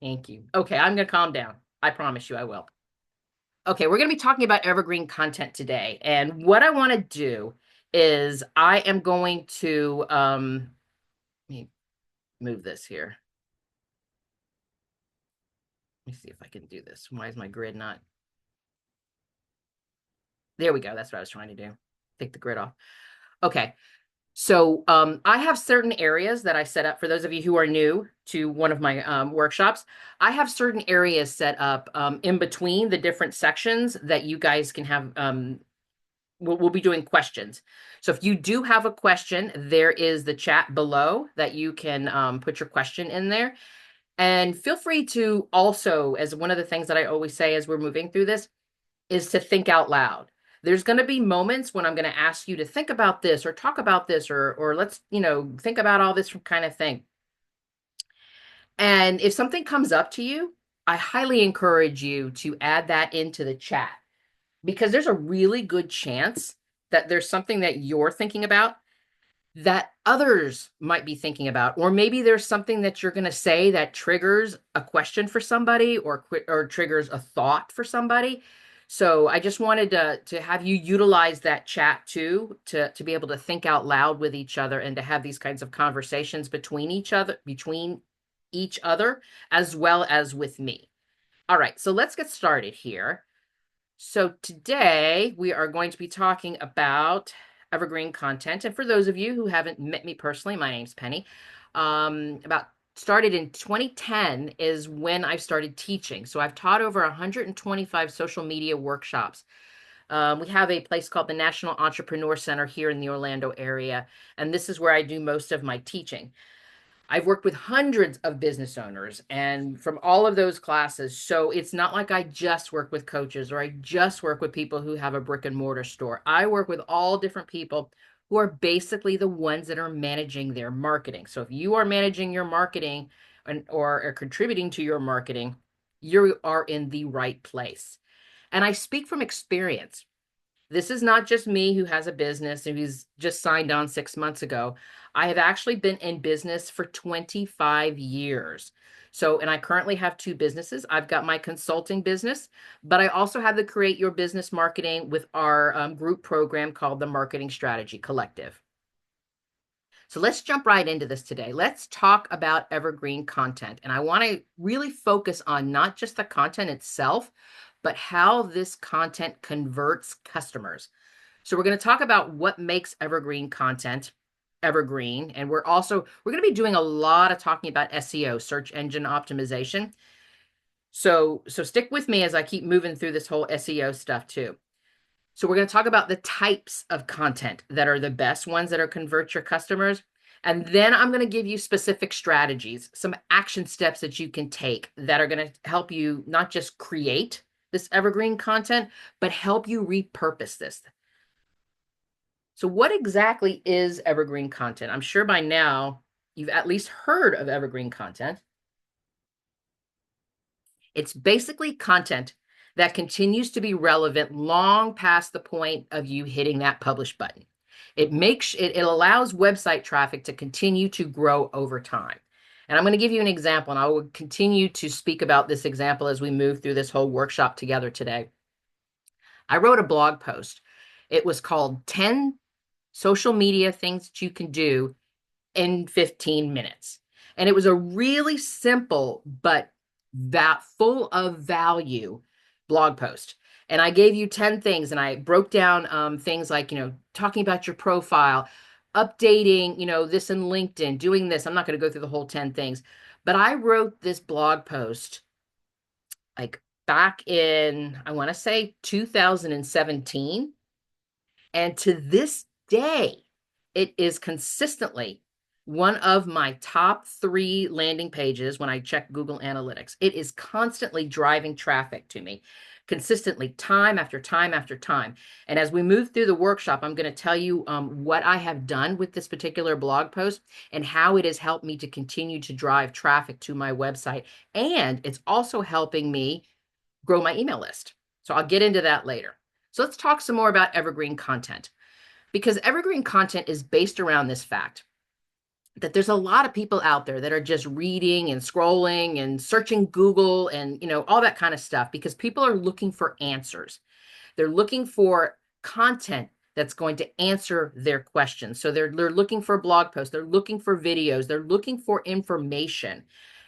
Thank you. Okay, I'm going to calm down. I promise you I will. Okay, we're going to be talking about evergreen content today. And what I want to do is I am going to let me move this here. Let me see if I can do this. Why is my grid not? There we go. That's what I was trying to do. Take the grid off. Okay. So I have certain areas that I set up for those of you who are new to one of my workshops. I have certain areas set up in between the different sections that you guys can have. We'll be doing questions. So if you do have a question, there is the chat below that you can put your question in there. And feel free to also, as one of the things that I always say as we're moving through this, is to think out loud. There's going to be moments when I'm going to ask you to think about this or talk about this or let's, think about all this kind of thing. And if something comes up to you, I highly encourage you to add that into the chat because there's a really good chance that there's something that you're thinking about that others might be thinking about, or maybe there's something that you're going to say that triggers a question for somebody or triggers a thought for somebody. So I just wanted to have you utilize that chat too to be able to think out loud with each other and to have these kinds of conversations between each other as well as with me. All right, so let's get started here. So today we are going to be talking about evergreen content. And for those of you who haven't met me personally, my name's Penny. About started in 2010 is when I started teaching. So I've taught over 125 social media workshops. We have a place called the National Entrepreneur Center here in the Orlando area, and this is where I do most of my teaching. I've worked with hundreds of business owners and from all of those classes. So it's not like I just work with coaches or I just work with people who have a brick and mortar store. I work with all different people who are basically the ones that are managing their marketing. So if you are managing your marketing or are contributing to your marketing, you are in the right place. And I speak from experience. This is not just me who has a business and who's just signed on 6 months ago. I have actually been in business for 25 years. So, and I currently have two businesses. I've got my consulting business, but I also have the Create Your Business Marketing with our group program called the Marketing Strategy Collective. So let's jump right into this today. Let's talk about evergreen content. And I want to really focus on not just the content itself, but how this content converts customers. So we're going to talk about what makes evergreen content evergreen. And we're going to be doing a lot of talking about SEO, search engine optimization. So stick with me as I keep moving through this whole SEO stuff too. So we're going to talk about the types of content that are the best ones that are convert your customers. And then I'm going to give you specific strategies, some action steps that you can take that are going to help you not just create this evergreen content, but help you repurpose this. So what exactly is evergreen content? I'm sure by now you've at least heard of evergreen content. It's basically content that continues to be relevant long past the point of you hitting that publish button. It allows website traffic to continue to grow over time. And I'm going to give you an example, and I will continue to speak about this example as we move through this whole workshop together today. I wrote a blog post. It was called 10 social media things that you can do in 15 minutes. And it was a really simple, but that full of value blog post. And I gave you 10 things and I broke down things like, talking about your profile, updating, this in LinkedIn, doing this. I'm not going to go through the whole 10 things, but I wrote this blog post like back in, I want to say 2017. And to this day, it is consistently one of my top 3 landing pages when I check Google Analytics. It is constantly driving traffic to me, consistently, time after time after time. And as we move through the workshop, I'm going to tell you what I have done with this particular blog post and how it has helped me to continue to drive traffic to my website. And it's also helping me grow my email list. So I'll get into that later. So let's talk some more about evergreen content because evergreen content is based around this fact that there's a lot of people out there that are just reading and scrolling and searching Google and, all that kind of stuff because people are looking for answers. They're looking for content that's going to answer their questions. So they're looking for blog posts, they're looking for videos, they're looking for information.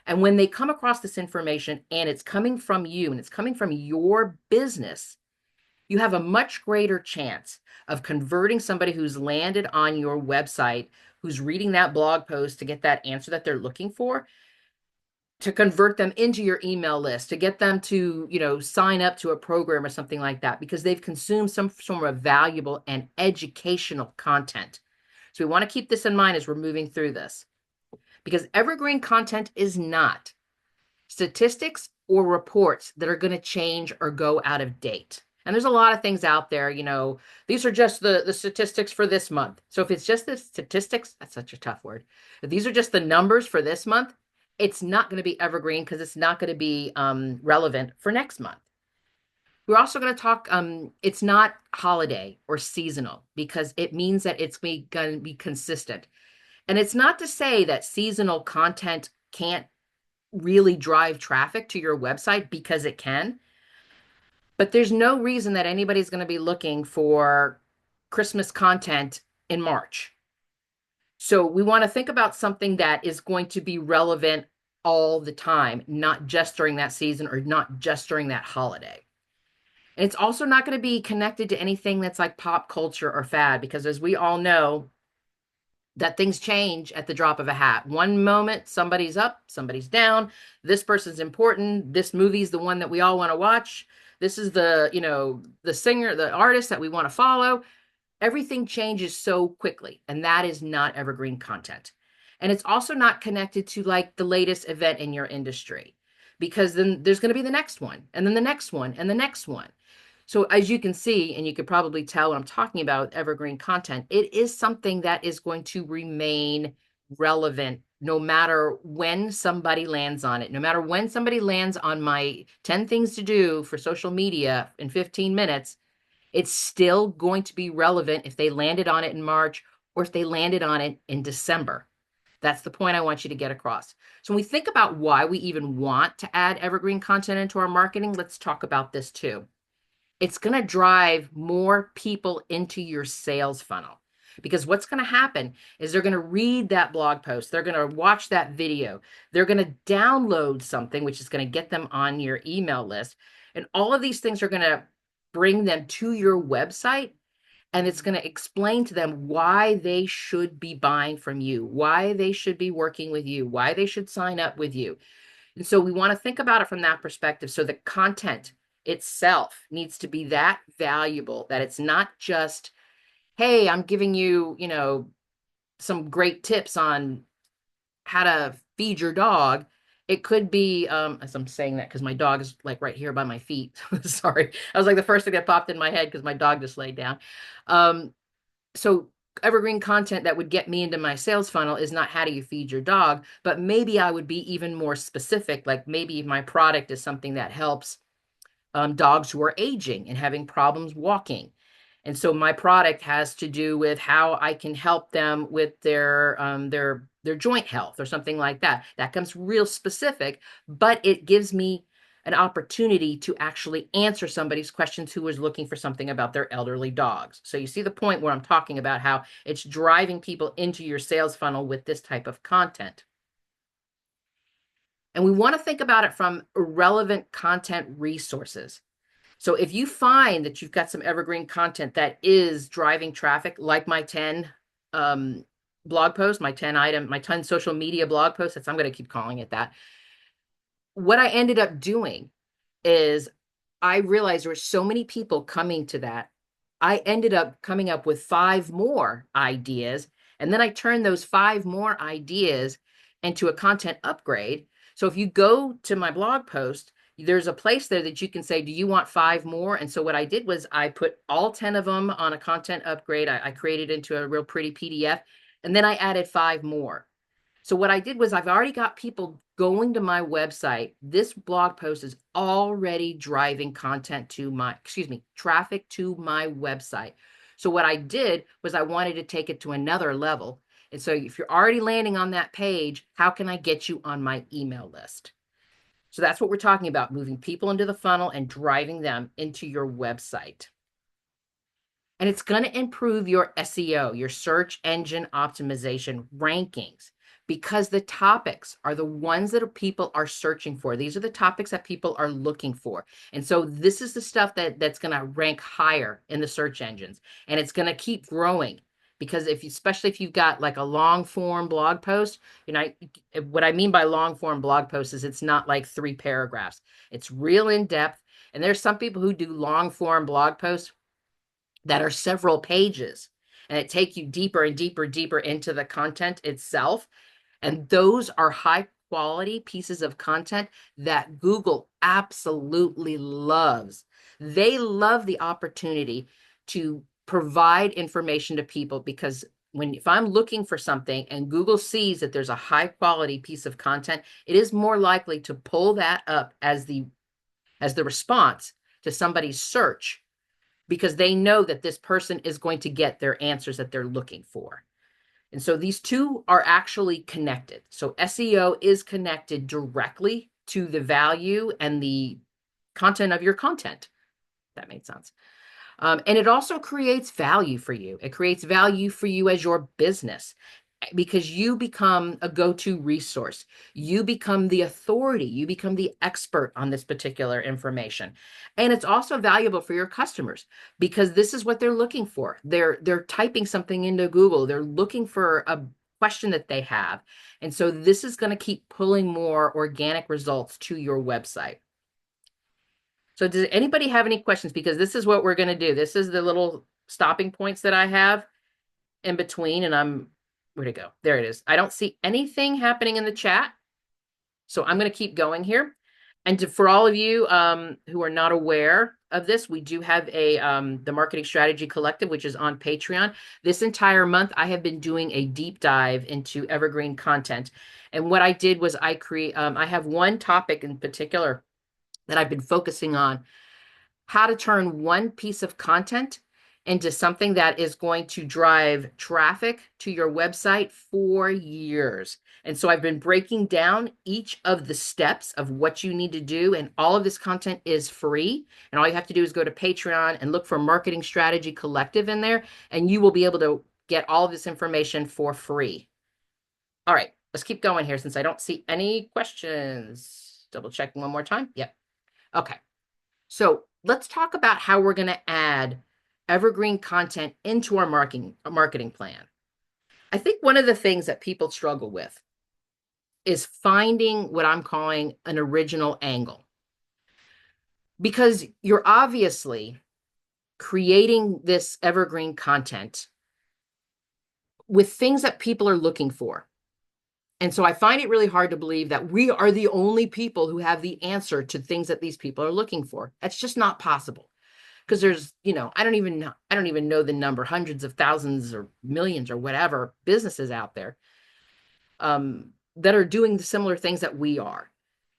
And when they come across this information and it's coming from you and it's coming from your business, you have a much greater chance of converting somebody who's landed on your website, who's reading that blog post to get that answer that they're looking for, to convert them into your email list, to get them to, sign up to a program or something like that, because they've consumed some form of valuable and educational content. So we want to keep this in mind as we're moving through this, because evergreen content is not statistics or reports that are going to change or go out of date. And there's a lot of things out there, these are just the statistics for this month. So if it's just the statistics, that's such a tough word. If these are just the numbers for this month, it's not going to be evergreen because it's not going to be relevant for next month. We're also going to talk, it's not holiday or seasonal because it means that it's going to be consistent. And it's not to say that seasonal content can't really drive traffic to your website, because it can. But there's no reason that anybody's going to be looking for Christmas content in March. So we want to think about something that is going to be relevant all the time, not just during that season or not just during that holiday. And it's also not going to be connected to anything that's like pop culture or fad, because as we all know, that things change at the drop of a hat. One moment, somebody's up, somebody's down. This person's important. This movie's the one that we all want to watch. This is the singer, the artist that we want to follow. Everything changes so quickly, and that is not evergreen content. And it's also not connected to like the latest event in your industry, because then there's going to be the next one, and then the next one, and the next one. So as you can see, and you could probably tell when I'm talking about evergreen content, it is something that is going to remain relevant no matter when somebody lands on it. No matter when somebody lands on my 10 things to do for social media in 15 minutes, it's still going to be relevant if they landed on it in March or if they landed on it in December. That's the point I want you to get across. So when we think about why we even want to add evergreen content into our marketing, let's talk about this too. It's going to drive more people into your sales funnel, because what's going to happen is they're going to read that blog post. They're going to watch that video. They're going to download something, which is going to get them on your email list. And all of these things are going to bring them to your website. And it's going to explain to them why they should be buying from you, why they should be working with you, why they should sign up with you. And so we want to think about it from that perspective. So the content itself needs to be that valuable, that it's not just, hey, I'm giving you, some great tips on how to feed your dog. It could be, as I'm saying that because my dog is like right here by my feet. Sorry. I was like the first thing that popped in my head because my dog just laid down. So evergreen content that would get me into my sales funnel is not how do you feed your dog, but maybe I would be even more specific. Like maybe my product is something that helps dogs who are aging and having problems walking. And so my product has to do with how I can help them with their joint health or something like that. That comes real specific, but it gives me an opportunity to actually answer somebody's questions who is looking for something about their elderly dogs. So you see the point where I'm talking about how it's driving people into your sales funnel with this type of content. And we want to think about it from relevant content resources. So if you find that you've got some evergreen content that is driving traffic, like my 10 blog posts, my 10 social media blog posts, I'm going to keep calling it that. What I ended up doing is I realized there were so many people coming to that. I ended up coming up with 5 more ideas. And then I turned those 5 more ideas into a content upgrade. So if you go to my blog post, there's a place there that you can say, do you want 5 more? And so what I did was I put all 10 of them on a content upgrade. I created into a real pretty PDF, and then I added 5 more. So what I did was I've already got people going to my website. This blog post is already driving traffic to my website. So what I did was I wanted to take it to another level. And so if you're already landing on that page, how can I get you on my email list? So that's what we're talking about, moving people into the funnel and driving them into your website. And it's going to improve your SEO, your search engine optimization rankings, because the topics are the ones that people are searching for. These are the topics that people are looking for. And so this is the stuff that's going to rank higher in the search engines. And it's going to keep growing, because especially if you've got like a long form blog post, what I mean by long form blog post is it's not like 3 paragraphs. It's real in depth. And there's some people who do long form blog posts that are several pages, and it take you deeper and deeper into the content itself. And those are high quality pieces of content that Google absolutely loves. They love the opportunity to provide information to people, because if I'm looking for something and Google sees that there's a high quality piece of content, it is more likely to pull that up as the response to somebody's search, because they know that this person is going to get their answers that they're looking for. And so these two are actually connected. So SEO is connected directly to the value and the content of your content. That made sense. And it also creates value for you. It creates value for you as your business, because you become a go-to resource. You become the authority. You become the expert on this particular information. And it's also valuable for your customers, because this is what they're looking for. They're typing something into Google. They're looking for a question that they have. And so this is going to keep pulling more organic results to your website. So does anybody have any questions? Because this is what we're going to do. This is the little stopping points that I have in between, and where'd it go? There it is. I don't see anything happening in the chat, so I'm going to keep going here. And for all of you who are not aware of this, we do have the Marketing Strategy Collective, which is on Patreon. This entire month, I have been doing a deep dive into evergreen content. And what I did was I have one topic in particular that I've been focusing on: how to turn one piece of content into something that is going to drive traffic to your website for years. And so I've been breaking down each of the steps of what you need to do, and all of this content is free. And all you have to do is go to Patreon and look for Marketing Strategy Collective in there, and you will be able to get all of this information for free. All right, let's keep going here since I don't see any questions. Double checking one more time. Yep. Okay. So let's talk about how we're going to add evergreen content into our marketing plan. I think one of the things that people struggle with is finding what I'm calling an original angle, because you're obviously creating this evergreen content with things that people are looking for. And so I find it really hard to believe that we are the only people who have the answer to things that these people are looking for. That's just not possible. Because there's, I don't even know the number, hundreds of thousands or millions or whatever businesses out there that are doing the similar things that we are.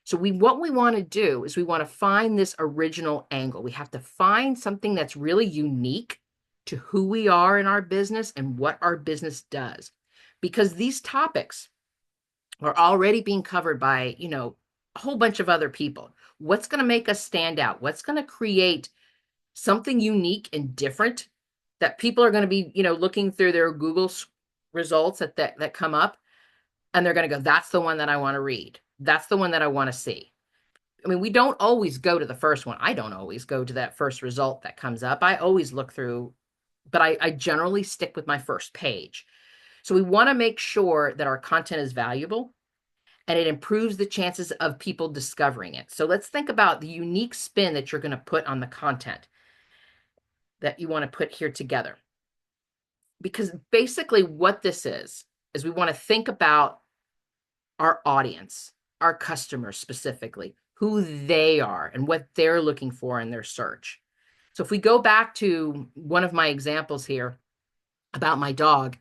So what we want to do is we want to find this original angle. We have to find something that's really unique to who we are in our business and what our business does. Because these topics are already being covered by, a whole bunch of other people. What's going to make us stand out? What's going to create something unique and different that people are going to be, looking through their Google results that come up, and they're going to go, that's the one that I want to read. That's the one that I want to see. I mean, we don't always go to the first one. I don't always go to that first result that comes up. I always look through, but I generally stick with my first page. So we want to make sure that our content is valuable and it improves the chances of people discovering it. So let's think about the unique spin that you're going to put on the content that you want to put here together. Because basically what this is we want to think about our audience, our customers specifically, who they are and what they're looking for in their search. So if we go back to one of my examples here about my dog,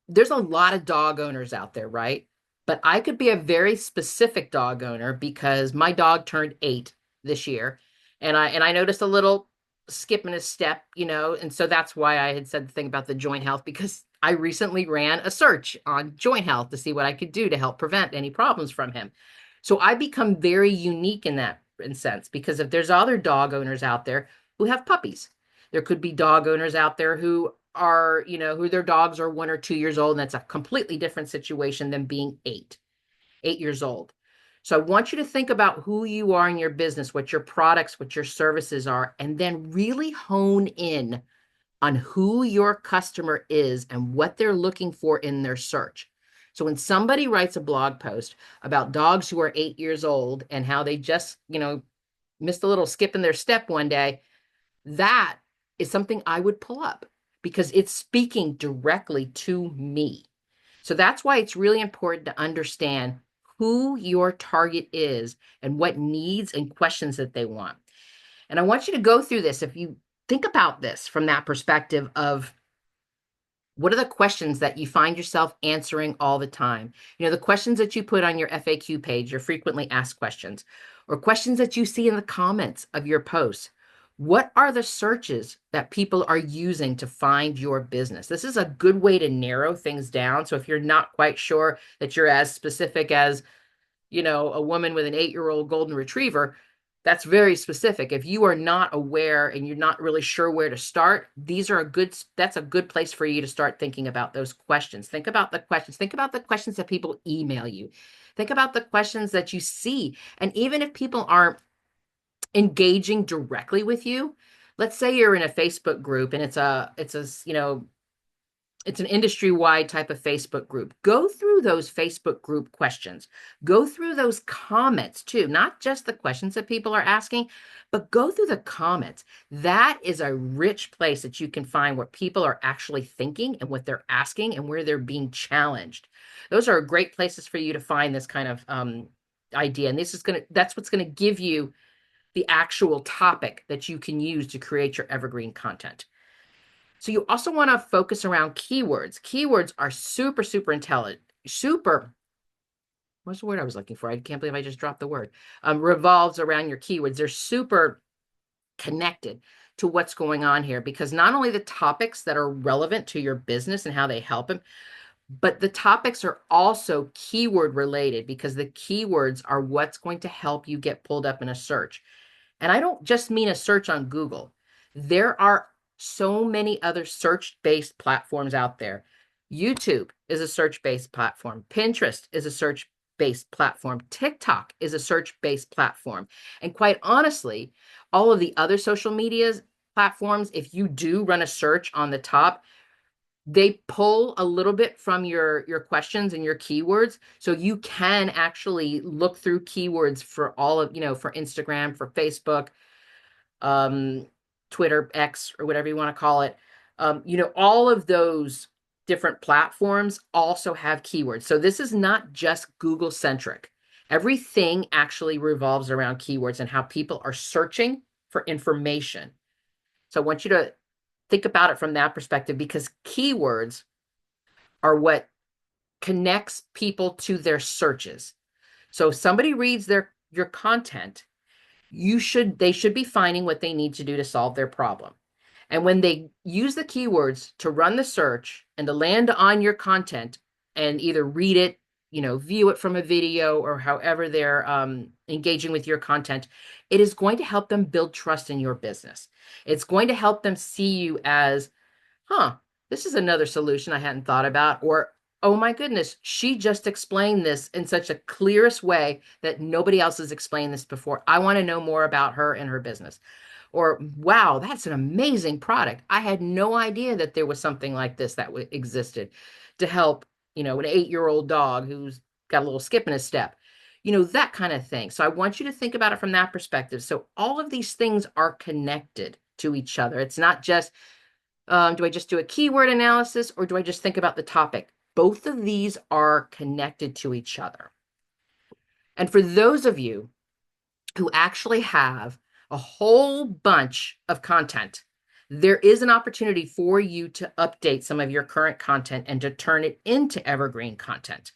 there's a lot of dog owners out there, right? But I could be a very specific dog owner because my dog turned 8 this year, and I noticed a little skip in his step, and so that's why I had said the thing about the joint health, because I recently ran a search on joint health to see what I could do to help prevent any problems from him. So I become very unique in that sense, because if there's other dog owners out there who have puppies, there could be dog owners out there who are, who their dogs are 1 or 2 years old, and that's a completely different situation than being 8 years old. So I want you to think about who you are in your business, what your products, what your services are, and then really hone in on who your customer is and what they're looking for in their search. So when somebody writes a blog post about dogs who are 8 years old and how they just, missed a little skip in their step one day, that is something I would pull up because it's speaking directly to me. So that's why it's really important to understand who your target is and what needs and questions that they want. And I want you to go through this. If you think about this from that perspective of what are the questions that you find yourself answering all the time? The questions that you put on your FAQ page, your frequently asked questions, or questions that you see in the comments of your posts. What are the searches that people are using to find your business? This is a good way to narrow things down. So if you're not quite sure that you're as specific as, a woman with an 8-year-old golden retriever, that's very specific. If you are not aware and you're not really sure where to start, that's a good place for you to start thinking about those questions. Think about the questions. Think about the questions that people email you. Think about the questions that you see. And even if people aren't engaging directly with you, let's say you're in a Facebook group and it's an industry-wide type of Facebook group. Go through those Facebook group questions. Go through those comments too, not just the questions that people are asking, but go through the comments. That is a rich place that you can find what people are actually thinking and what they're asking and where they're being challenged. Those are great places for you to find this kind of idea. And that's what's going to give you the actual topic that you can use to create your evergreen content. So you also want to focus around keywords. Keywords are super, super intelligent. What's the word I was looking for? I can't believe I just dropped the word. Revolves around your keywords. They're super connected to what's going on here, because not only the topics that are relevant to your business and how they help them, but the topics are also keyword related, because the keywords are what's going to help you get pulled up in a search. And I don't just mean a search on Google. There are so many other search-based platforms out there. YouTube is a search-based platform. Pinterest is a search-based platform. TikTok is a search-based platform. And quite honestly, all of the other social media platforms, if you do run a search on the top, they pull a little bit from your questions and your keywords. So you can actually look through keywords for all of, for Instagram, for Facebook, Twitter, X, or whatever you want to call it. All of those different platforms also have keywords. So this is not just Google centric. Everything actually revolves around keywords and how people are searching for information. So I want you to think about it from that perspective, because keywords are what connects people to their searches. So if somebody reads your content, they should be finding what they need to do to solve their problem. And when they use the keywords to run the search and to land on your content and either read it, view it from a video, or however they're engaging with your content, it is going to help them build trust in your business. It's going to help them see you as, this is another solution I hadn't thought about, or, oh my goodness, she just explained this in such a clearest way that nobody else has explained this before. I want to know more about her and her business. Or, wow, that's an amazing product. I had no idea that there was something like this that existed to help, an 8-year-old dog who's got a little skip in his step, that kind of thing. So I want you to think about it from that perspective. So all of these things are connected to each other. It's not just, do I just do a keyword analysis, or do I just think about the topic? Both of these are connected to each other. And for those of you who actually have a whole bunch of content, there is an opportunity for you to update some of your current content and to turn it into evergreen content.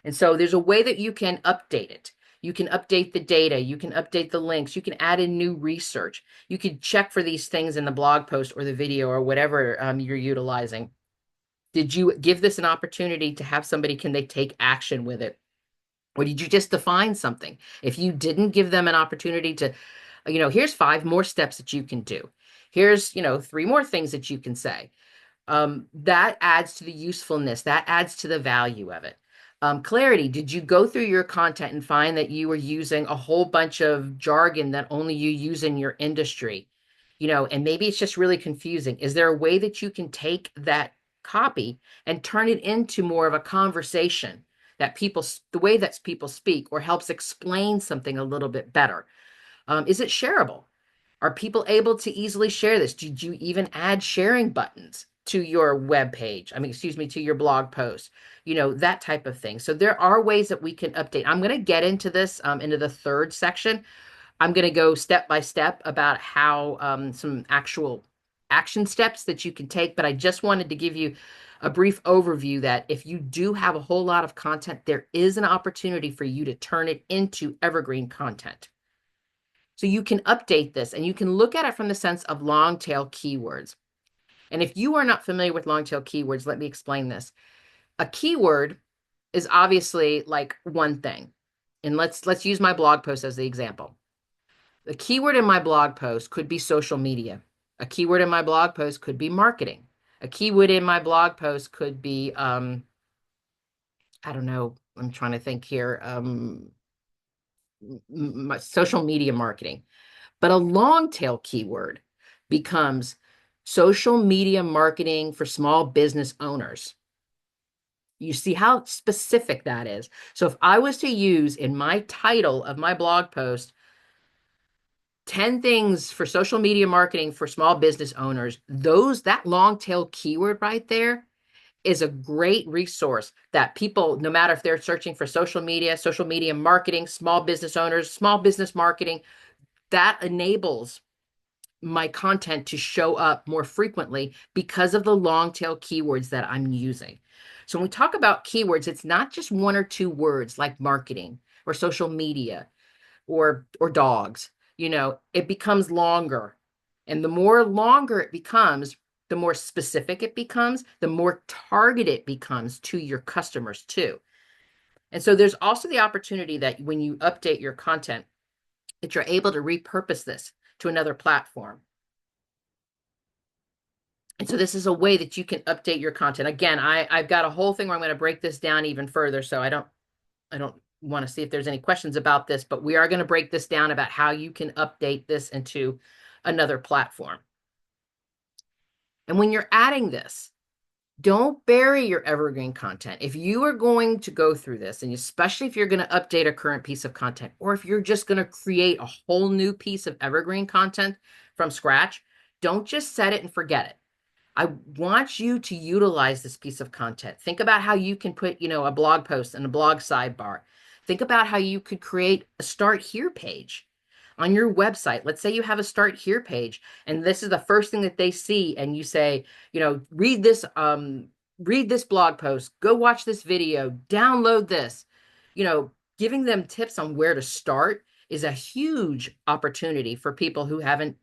And so there's a way that you can update it. You can update the data. You can update the links. You can add in new research. You can check for these things in the blog post or the video or whatever you're utilizing Did you give this an opportunity to have somebody, can they take action with it? Or did you just define something? If you didn't give them an opportunity to, here's 5 more steps that you can do. Here's, 3 more things that you can say. That adds to the usefulness, that adds to the value of it. Clarity, did you go through your content and find that you were using a whole bunch of jargon that only you use in your industry? And maybe it's just really confusing. Is there a way that you can take that copy and turn it into more of a conversation that the way that people speak, or helps explain something a little bit better? Is it shareable? Are people able to easily share this? Did you even add sharing buttons to your web page? Excuse me, to your blog post, that type of thing. So there are ways that we can update. I'm going to get into this into the third section. I'm going to go step by step about how some actual action steps that you can take. But I just wanted to give you a brief overview that if you do have a whole lot of content, there is an opportunity for you to turn it into evergreen content. So you can update this and you can look at it from the sense of long tail keywords. And if you are not familiar with long tail keywords, let me explain this. A keyword is obviously like one thing. And let's use my blog post as the example. The keyword in my blog post could be social media. A keyword in my blog post could be marketing. A keyword in my blog post could be, I don't know, I'm trying to think here, social media marketing. But a long tail keyword becomes social media marketing for small business owners. You see how specific that is. So if I was to use in my title of my blog post, 10 things for social media marketing for small business owners, that long tail keyword right there is a great resource that people, no matter if they're searching for social media marketing, small business owners, small business marketing, that enables my content to show up more frequently because of the long tail keywords that I'm using. So when we talk about keywords, it's not just 1 or 2 words like marketing or social media or dogs. It becomes longer. And the more longer it becomes, the more specific it becomes, the more targeted it becomes to your customers too. And so there's also the opportunity that when you update your content, that you're able to repurpose this to another platform. And so this is a way that you can update your content. Again, I've got a whole thing where I'm going to break this down even further. So I don't want to see if there's any questions about this, but we are going to break this down about how you can update this into another platform. And when you're adding this, don't bury your evergreen content. If you are going to go through this, and especially if you're going to update a current piece of content, or if you're just going to create a whole new piece of evergreen content from scratch, don't just set it and forget it. I want you to utilize this piece of content. Think about how you can put, a blog post and a blog sidebar. Think about how you could create a start here page on your website. Let's say you have a start here page and this is the first thing that they see, and you say, read this blog post, go watch this video, download this. Giving them tips on where to start is a huge opportunity for people who haven't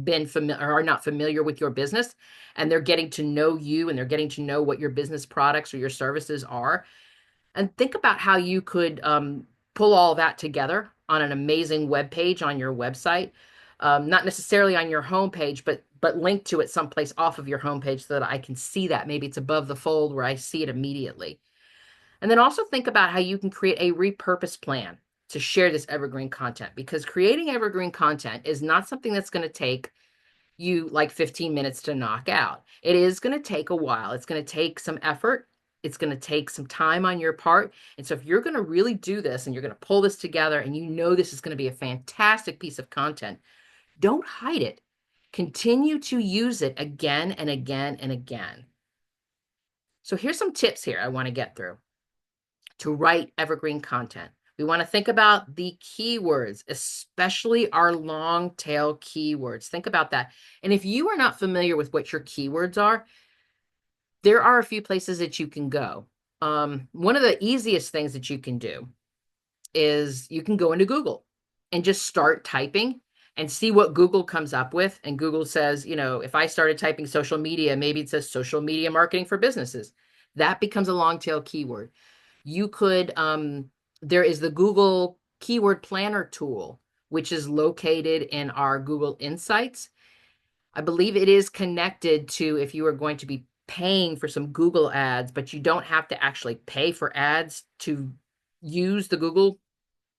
been familiar or are not familiar with your business, and they're getting to know you and they're getting to know what your business products or your services are. And think about how you could pull all that together on an amazing web page on your website, not necessarily on your homepage, but link to it someplace off of your homepage so that I can see that. Maybe it's above the fold where I see it immediately. And then also think about how you can create a repurpose plan to share this evergreen content, because creating evergreen content is not something that's going to take you like 15 minutes to knock out. It is going to take a while. It's going to take some effort. It's going to take some time on your part. And so if you're going to really do this and you're going to pull this together and this is going to be a fantastic piece of content, don't hide it. Continue to use it again and again and again. So here's some tips here I want to get through to write evergreen content. We want to think about the keywords, especially our long tail keywords. Think about that. And if you are not familiar with what your keywords are, there are a few places that you can go. One of the easiest things that you can do is you can go into Google and just start typing and see what Google comes up with. And Google says, if I started typing social media, maybe it says social media marketing for businesses. That becomes a long tail keyword. You could, there is the Google Keyword Planner tool, which is located in our Google Insights. I believe it is connected to if you are going to be paying for some Google ads, but you don't have to actually pay for ads to use the Google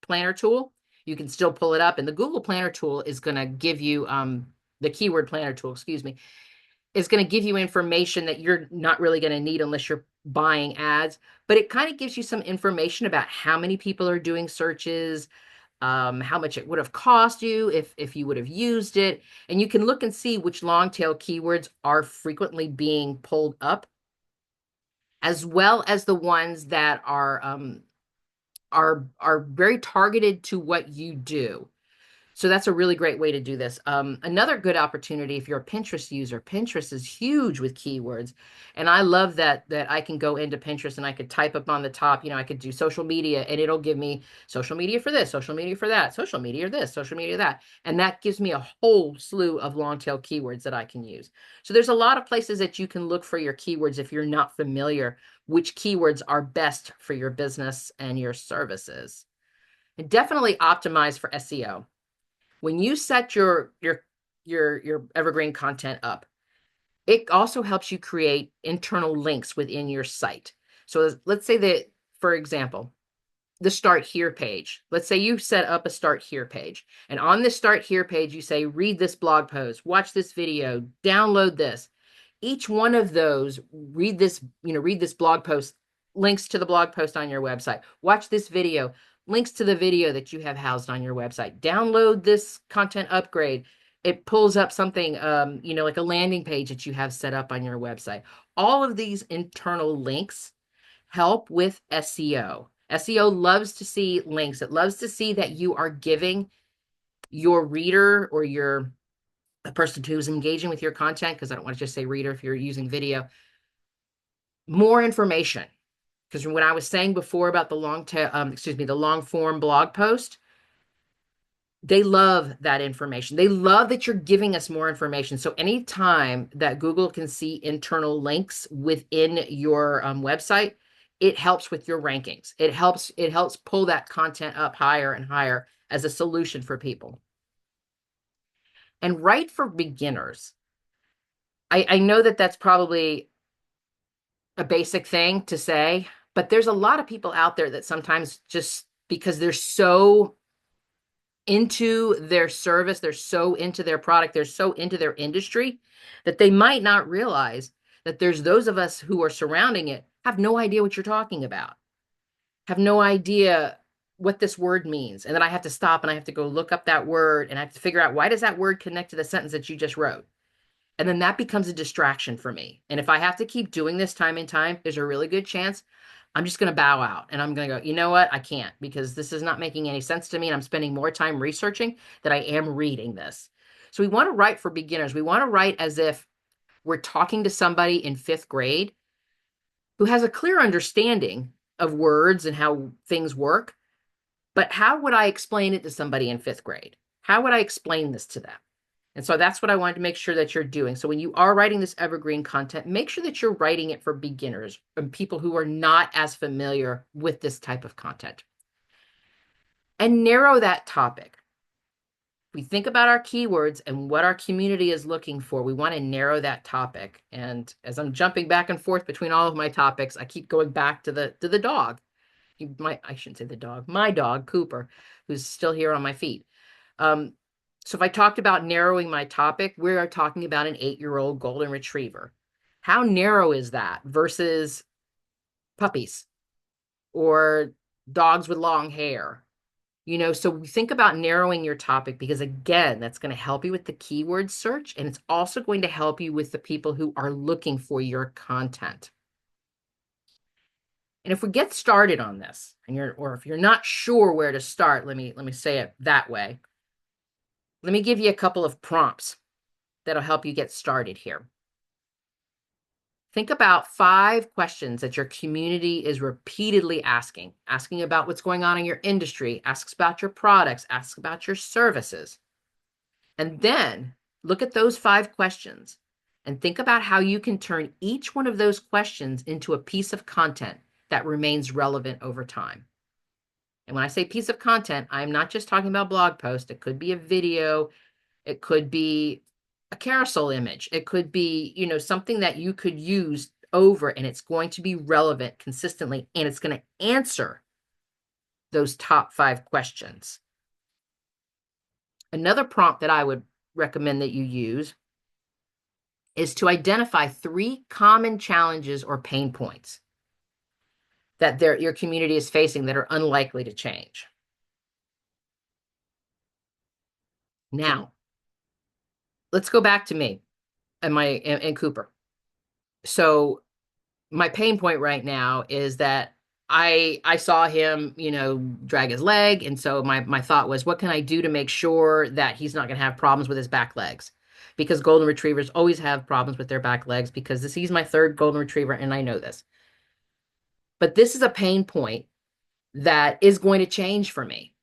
Planner tool. You can still pull it up, and the Google Planner tool is going to give you the Keyword Planner tool, excuse me, is going to give you information that you're not really going to need unless you're buying ads, but it kind of gives you some information about how many people are doing searches, how much it would have cost you if you would have used it. And you can look and see which long tail keywords are frequently being pulled up, as well as the ones that are very targeted to what you do. So that's a really great way to do this. Another good opportunity, if you're a Pinterest user, Pinterest is huge with keywords. And I love that I can go into Pinterest and I could type up on the top, I could do social media and it'll give me social media for this, social media for that, social media this, social media that. And that gives me a whole slew of long tail keywords that I can use. So there's a lot of places that you can look for your keywords if you're not familiar which keywords are best for your business and your services. And definitely optimize for SEO. When you set your evergreen content up, it also helps you create internal links within your site. So let's say that, for example, the Start Here page. Let's say you set up a Start Here page, and on this Start Here page, you say, read this blog post, watch this video, download this. Each one of those, read this blog post, links to the blog post on your website. Watch this video, links to the video that you have housed on your website. Download this content upgrade. It pulls up something, like a landing page that you have set up on your website. All of these internal links help with SEO. SEO loves to see links. It loves to see that you are giving your reader or a person who's engaging with your content, because I don't want to just say reader if you're using video, more information. Because when I was saying before about the long form blog post, they love that information. They love that you're giving us more information. So anytime that Google can see internal links within your website, it helps with your rankings. It helps pull that content up higher and higher as a solution for people. And right for beginners. I know that that's probably a basic thing to say, but there's a lot of people out there that sometimes, just because they're so into their service, they're so into their product, they're so into their industry, that they might not realize that there's those of us who are surrounding it have no idea what you're talking about, have no idea what this word means. And then I have to stop and I have to go look up that word and I have to figure out, why does that word connect to the sentence that you just wrote? And then that becomes a distraction for me. And if I have to keep doing this time and time, there's a really good chance I'm just going to bow out and I'm going to go, you know what? I can't, because this is not making any sense to me. And I'm spending more time researching than I am reading this. So we want to write for beginners. We want to write as if we're talking to somebody in 5th grade who has a clear understanding of words and how things work. But how would I explain it to somebody in 5th grade? How would I explain this to them? And so that's what I wanted to make sure that you're doing. So when you are writing this evergreen content, make sure that you're writing it for beginners and people who are not as familiar with this type of content. And narrow that topic. We think about our keywords and what our community is looking for. We want to narrow that topic. And as I'm jumping back and forth between all of my topics, I keep going back to the dog. I shouldn't say the dog, my dog, Cooper, who's still here on my feet. So if I talked about narrowing my topic, we are talking about an 8-year-old golden retriever. How narrow is that versus puppies or dogs with long hair? So we think about narrowing your topic, because again, that's going to help you with the keyword search, and it's also going to help you with the people who are looking for your content. And if we get started on this, or if you're not sure where to start, let me say it that way. Let me give you a couple of prompts that'll help you get started here. Think about 5 questions that your community is repeatedly asking about what's going on in your industry, asks about your products, asks about your services. And then look at those 5 questions and think about how you can turn each one of those questions into a piece of content that remains relevant over time. And when I say piece of content, I'm not just talking about blog post. It could be a video, it could be a carousel image, it could be, something that you could use over, and it's going to be relevant consistently, and it's going to answer those top 5 questions. Another prompt that I would recommend that you use is to identify 3 common challenges or pain points that your community is facing that are unlikely to change. Now, let's go back to me and Cooper. So my pain point right now is that I saw him, drag his leg, and so my thought was, what can I do to make sure that he's not going to have problems with his back legs? Because golden retrievers always have problems with their back legs, because he's my 3rd golden retriever, and I know this. But this is a pain point that is going to change for me.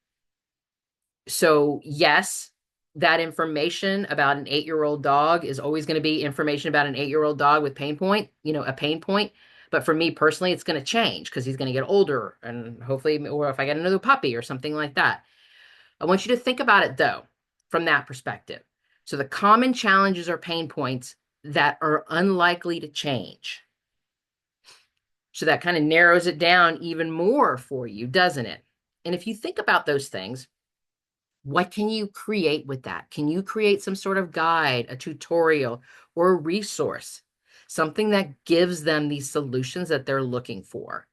So yes, that information about an 8-year-old dog is always going to be information about an 8-year-old dog with pain point, a pain point. But for me personally, it's going to change because he's going to get older, and hopefully, or if I get another puppy or something like that. I want you to think about it though, from that perspective. So the common challenges or pain points that are unlikely to change. So that kind of narrows it down even more for you, doesn't it? And if you think about those things, what can you create with that? Can you create some sort of guide, a tutorial, or a resource? Something that gives them these solutions that they're looking for.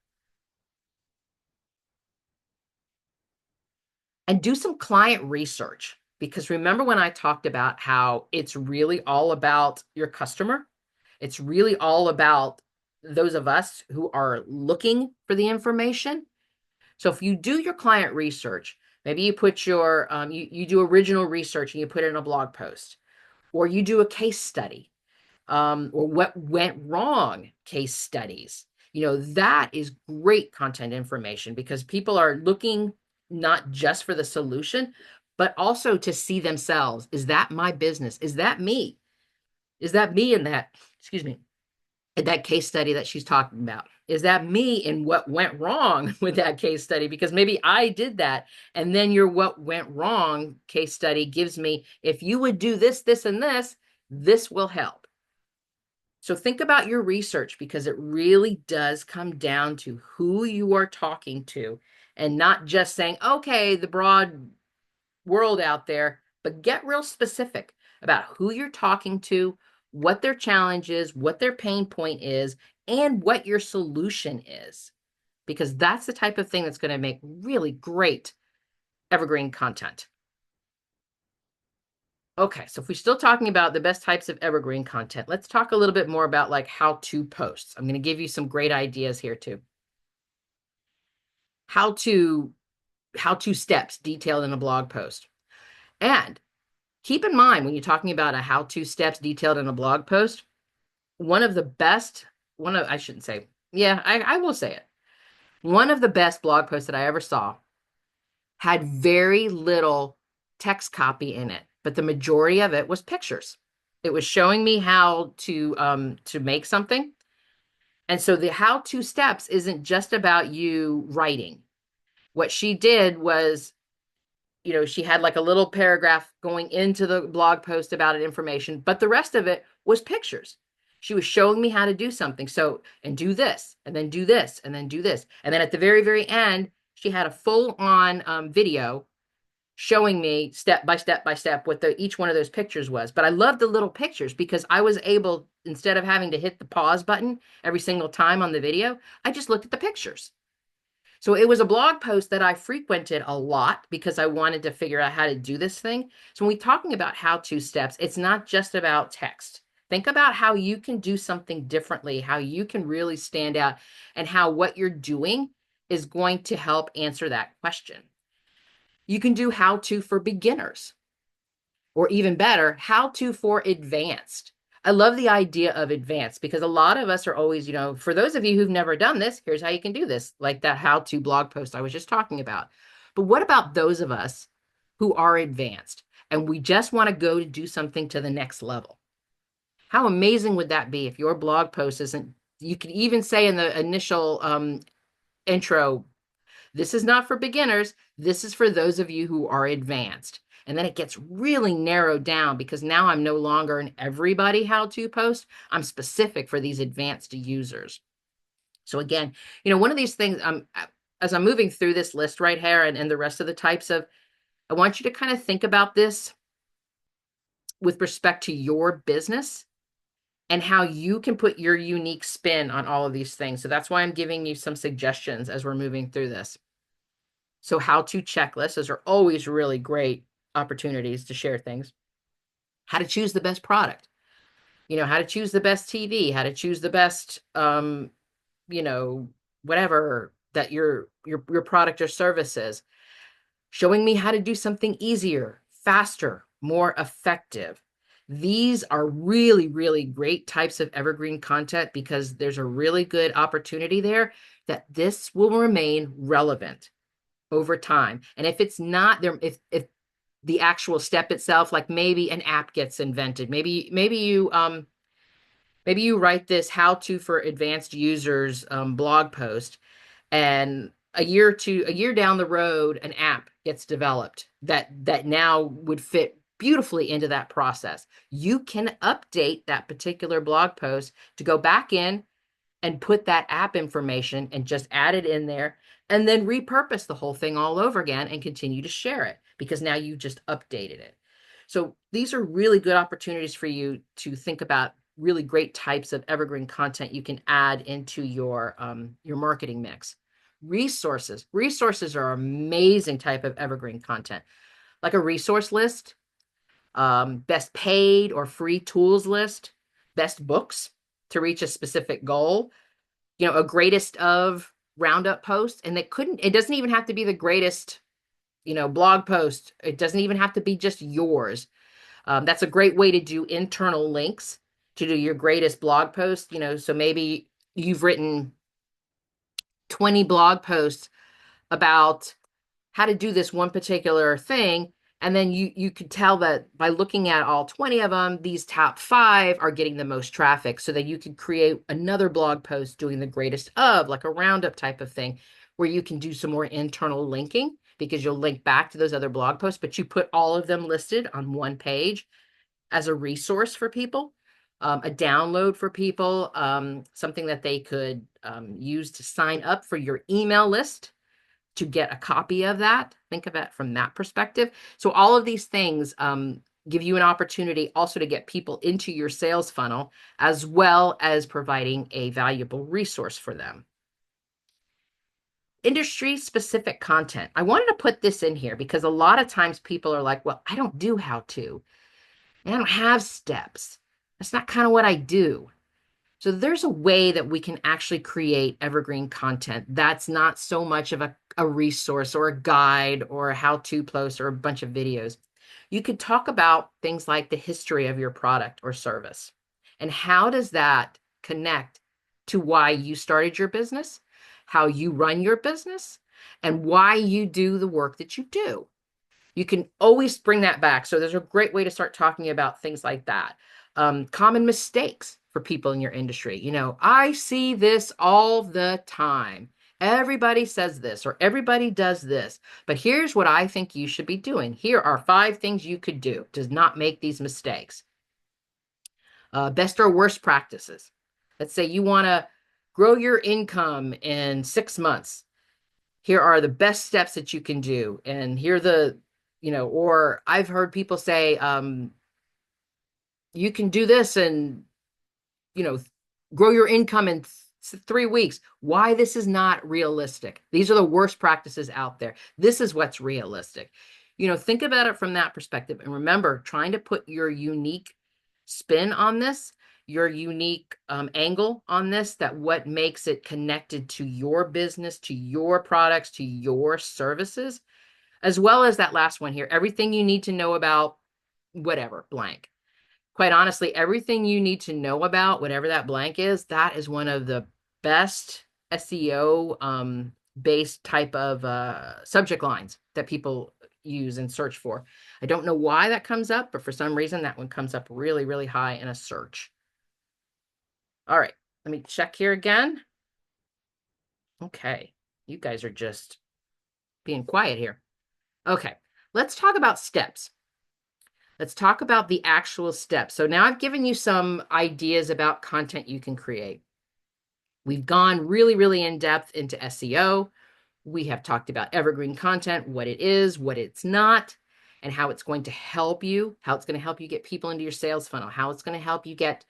And do some client research, because remember when I talked about how it's really all about your customer? It's really all about those of us who are looking for the information. So if you do your client research, maybe you put your, you do original research and you put it in a blog post, or you do a case study, or what went wrong case studies. That is great content information, because people are looking not just for the solution, but also to see themselves. Is that my business? Is that me? Is that me in that, excuse me, in that case study that she's talking about? Is that me in what went wrong with that case study? Because maybe I did that, and then your what went wrong case study gives me, if you would do this, this, and this will help. So think about your research, because it really does come down to who you are talking to, and not just saying, okay, the broad world out there, but get real specific about who you're talking to, what their challenge is, what their pain point is, and what your solution is, because that's the type of thing that's going to make really great evergreen content. Okay, so if we're still talking about the best types of evergreen content, let's talk a little bit more about like how-to posts. I'm going to give you some great ideas here too. How-to steps detailed in a blog post. And keep in mind, when you're talking about a how-to steps detailed in a blog post, I shouldn't say, yeah, I will say it. One of the best blog posts that I ever saw had very little text copy in it, but the majority of it was pictures. It was showing me how to make something. And so the how-to steps isn't just about you writing. What she did was, she had like a little paragraph going into the blog post about it, information, but the rest of it was pictures. She was showing me how to do something. So, and do this, and then do this, and then do this. And then at the very, very end, she had a full-on video showing me step by step by step what each one of those pictures was. But I loved the little pictures, because I was able, instead of having to hit the pause button every single time on the video, I just looked at the pictures. So it was a blog post that I frequented a lot, because I wanted to figure out how to do this thing. So when we're talking about how-to steps, it's not just about text. Think about how you can do something differently, how you can really stand out, and how what you're doing is going to help answer that question. You can do how-to for beginners, or even better, how-to for advanced. I love the idea of advanced, because a lot of us are always, for those of you who've never done this, here's how you can do this, like that how-to blog post I was just talking about. But what about those of us who are advanced? and we just want to go to do something to the next level. How amazing would that be if your blog post isn't, you could even say in the initial intro, this is not for beginners. This is for those of you who are advanced. And then it gets really narrowed down because now I'm no longer an everybody how-to post. I'm specific for these advanced users. So again, one of these things, as I'm moving through this list right here and the rest of the types of, I want you to kind of think about this with respect to your business and how you can put your unique spin on all of these things. So that's why I'm giving you some suggestions as we're moving through this. So how-to checklists, those are always really great opportunities to share things. How to choose the best product, how to choose the best TV, how to choose the best, whatever that your product or service is. Showing me how to do something easier, faster, more effective. These are really, really great types of evergreen content because there's a really good opportunity there that this will remain relevant over time. And if it's not there, if the actual step itself, like maybe an app gets invented, maybe you write this how to for advanced users blog post, and a year down the road, an app gets developed that now would fit beautifully into that process. You can update that particular blog post to go back in and put that app information and just add it in there and then repurpose the whole thing all over again and continue to share it because now you just updated it. So these are really good opportunities for you to think about really great types of evergreen content you can add into your marketing mix. Resources are amazing type of evergreen content, like a resource list, best paid or free tools list, best books to reach a specific goal, a greatest of roundup post. And it doesn't even have to be the greatest, blog post. It doesn't even have to be just yours. That's a great way to do internal links to do your greatest blog post. So maybe you've written 20 blog posts about how to do this one particular thing. And then you could tell that by looking at all 20 of them, these top 5 are getting the most traffic, so that you could create another blog post doing the greatest of, like a roundup type of thing, where you can do some more internal linking because you'll link back to those other blog posts, but you put all of them listed on one page as a resource for people, a download for people, something that they could use to sign up for your email list to get a copy of that. Think of it from that perspective. So all of these things give you an opportunity also to get people into your sales funnel, as well as providing a valuable resource for them. Industry specific content. I wanted to put this in here because a lot of times people are like, well, I don't do how to. And I don't have steps. That's not kind of what I do. So there's a way that we can actually create evergreen content that's not so much of a resource or a guide or a how-to post or a bunch of videos. You could talk about things like the history of your product or service. And how does that connect to why you started your business, how you run your business, and why you do the work that you do? You can always bring that back. So there's a great way to start talking about things like that. Common mistakes for people in your industry. I see this all the time. Everybody says this or everybody does this, but here's what I think you should be doing. Here are 5 things you could do to not make these mistakes. Best or worst practices. Let's say you want to grow your income in 6 months. Here are the best steps that you can do. And here are the, or I've heard people say, you can do this and, grow your income in 3 weeks. Why this is not realistic. These are the worst practices out there. This is what's realistic. Think about it from that perspective. And remember, trying to put your unique spin on this, your unique angle on this, that what makes it connected to your business, to your products, to your services, as well as that last one here, everything you need to know about whatever, blank. Quite honestly, everything you need to know about whatever that blank is, that is one of the best SEO based type of subject lines that people use and search for. I don't know why that comes up, but for some reason that one comes up really, really high in a search. All right, let me check here again. Okay, you guys are just being quiet here. Okay, let's talk about steps. Let's talk about the actual steps. So now I've given you some ideas about content you can create. We've gone really, really in depth into SEO. We have talked about evergreen content, what it is, what it's not, and how it's going to help you, how it's going to help you get people into your sales funnel, how it's going to help you get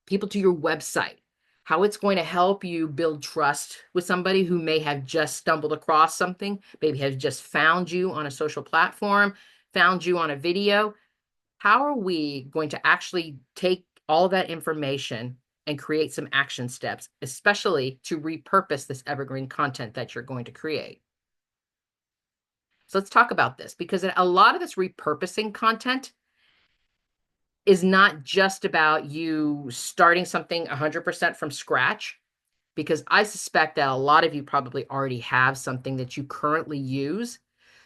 people to your website, how it's going to help you build trust with somebody who may have just stumbled across something, maybe has just found you on a social platform, found you on a video. How are we going to actually take all that information and create some action steps, especially to repurpose this evergreen content that you're going to create? So let's talk about this, because a lot of this repurposing content is not just about you starting something 100% from scratch, because I suspect that a lot of you probably already have something that you currently use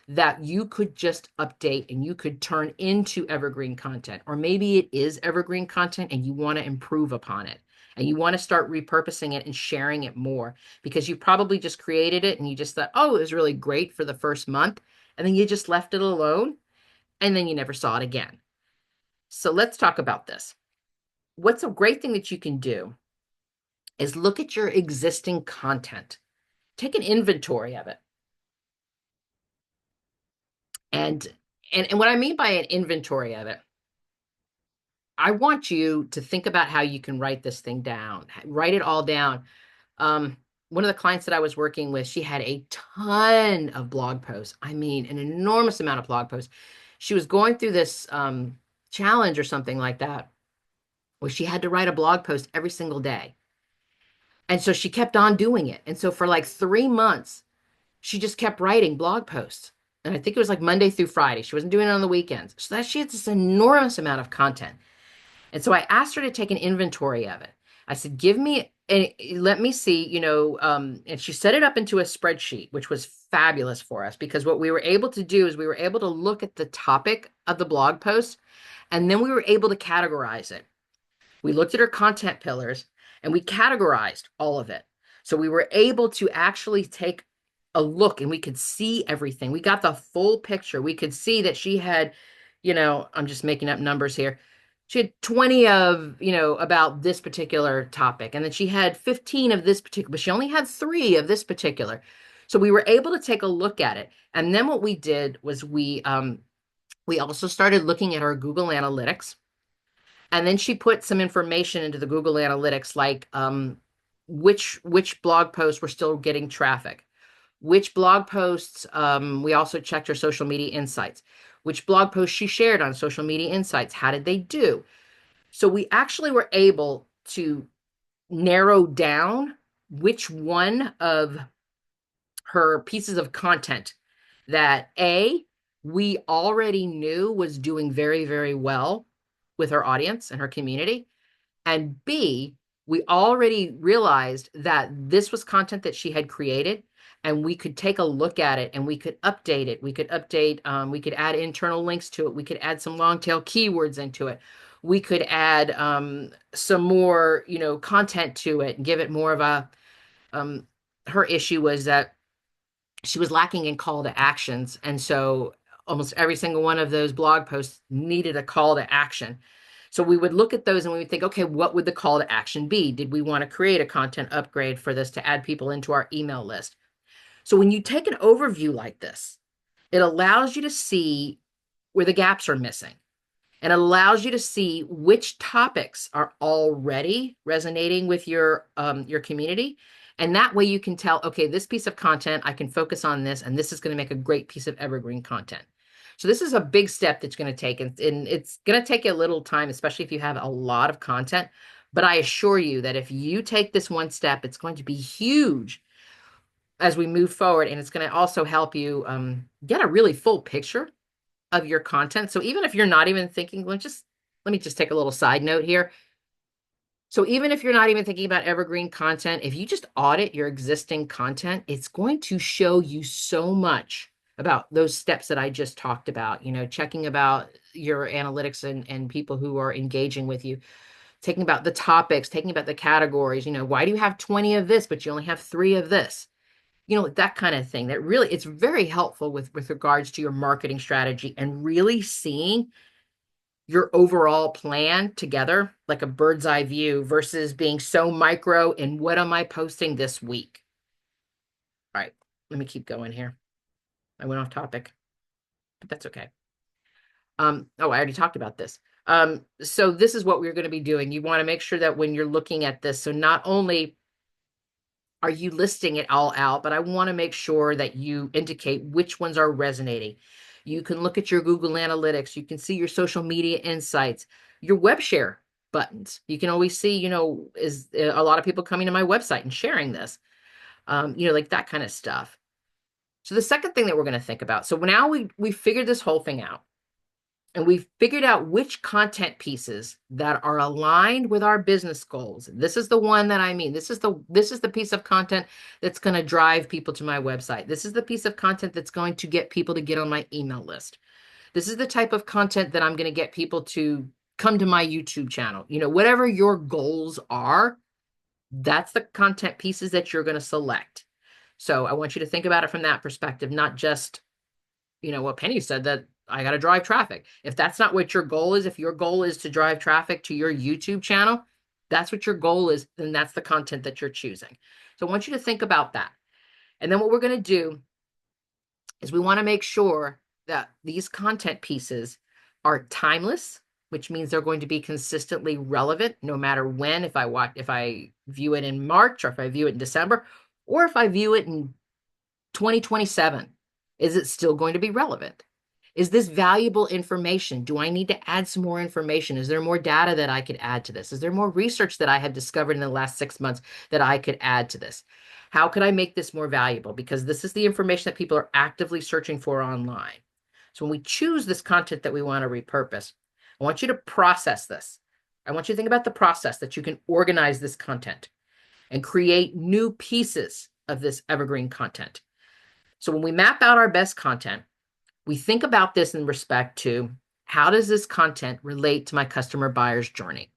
that you could just update and you could turn into evergreen content. Or maybe it is evergreen content and you want to improve upon it and you want to start repurposing it and sharing it more, because you probably just created it and you just thought, oh, it was really great for the first month. And then you just left it alone and then you never saw it again. So let's talk about this. What's a great thing that you can do is look at your existing content, take an inventory of it. And what I mean by an inventory of it, I want you to think about how you can write this thing down, write it all down. One of the clients that I was working with, she had a ton of blog posts. I mean, an enormous amount of blog posts. She was going through this challenge or something like that, where she had to write a blog post every single day. And so she kept on doing it. And so for like 3 months, she just kept writing blog posts. And I think it was like Monday through Friday. She wasn't doing it on the weekends. So that she had this enormous amount of content. And so I asked her to take an inventory of it. I said, give me, and let me see, and she set it up into a spreadsheet, which was fabulous for us, because what we were able to do is we were able to look at the topic of the blog post, and then we were able to categorize it. We looked at her content pillars and we categorized all of it. So we were able to actually take a look and we could see everything. We got the full picture. We could see that she had, I'm just making up numbers here. She had 20 of, about this particular topic. And then she had 15 of this particular, but she only had 3 of this particular. So we were able to take a look at it. And then what we did was we also started looking at our Google Analytics. And then she put some information into the Google Analytics, like which blog posts were still getting traffic, which blog posts, we also checked her social media insights, which blog posts she shared on social media insights, how did they do? So we actually were able to narrow down which one of her pieces of content that we already knew was doing very, very well with her audience and her community. And B, we already realized that this was content that she had created and we could take a look at it and we could update it. We could we could add internal links to it. We could add some long tail keywords into it. We could add some more, content to it and give it more of a, her issue was that she was lacking in call to actions. And so almost every single one of those blog posts needed a call to action. So we would look at those and we would think, okay, what would the call to action be? Did we want to create a content upgrade for this to add people into our email list? So when you take an overview like this, it allows you to see where the gaps are missing and allows you to see which topics are already resonating with your community. And that way you can tell, okay, this piece of content, I can focus on this, and this is going to make a great piece of evergreen content. So this is a big step that's going to take, and it's going to take you a little time, especially if you have a lot of content. But I assure you that if you take this one step, it's going to be huge as we move forward. And it's going to also help you get a really full picture of your content. So even if you're not even thinking, let me just take a little side note here. So even if you're not even thinking about evergreen content, if you just audit your existing content, it's going to show you so much about those steps that I just talked about, checking about your analytics and people who are engaging with you, taking about the topics, taking about the categories, why do you have 20 of this, but you only have 3 of this? That kind of thing. That really, it's very helpful with regards to your marketing strategy and really seeing your overall plan together, like a bird's eye view versus being so micro in what am I posting this week? All right, let me keep going here. I went off topic, but that's okay. I already talked about this. So this is what we're going to be doing. You want to make sure that when you're looking at this, so not only are you listing it all out, but I want to make sure that you indicate which ones are resonating. You can look at your Google Analytics. You can see your social media insights, your web share buttons. You can always see, is a lot of people coming to my website and sharing this, like that kind of stuff. So the second thing that we're going to think about. So now we figured this whole thing out. And we've figured out which content pieces that are aligned with our business goals. This is the one that I mean. This is the piece of content that's going to drive people to my website. This is the piece of content that's going to get people to get on my email list. This is the type of content that I'm going to get people to come to my YouTube channel. Whatever your goals are, that's the content pieces that you're going to select. So I want you to think about it from that perspective, not just what Penny said, that I got to drive traffic. If that's not what your goal is, if your goal is to drive traffic to your YouTube channel, that's what your goal is, then that's the content that you're choosing. So I want you to think about that. And then what we're going to do is we want to make sure that these content pieces are timeless, which means they're going to be consistently relevant no matter when, if I view it in March, or if I view it in December, or if I view it in 2027. Is it still going to be relevant? Is this valuable information? Do I need to add some more information? Is there more data that I could add to this? Is there more research that I have discovered in the last 6 months that I could add to this? How could I make this more valuable? Because this is the information that people are actively searching for online. So when we choose this content that we want to repurpose, I want you to process this. I want you to think about the process that you can organize this content and create new pieces of this evergreen content. So when we map out our best content, we think about this in respect to how does this content relate to my customer buyer's journey?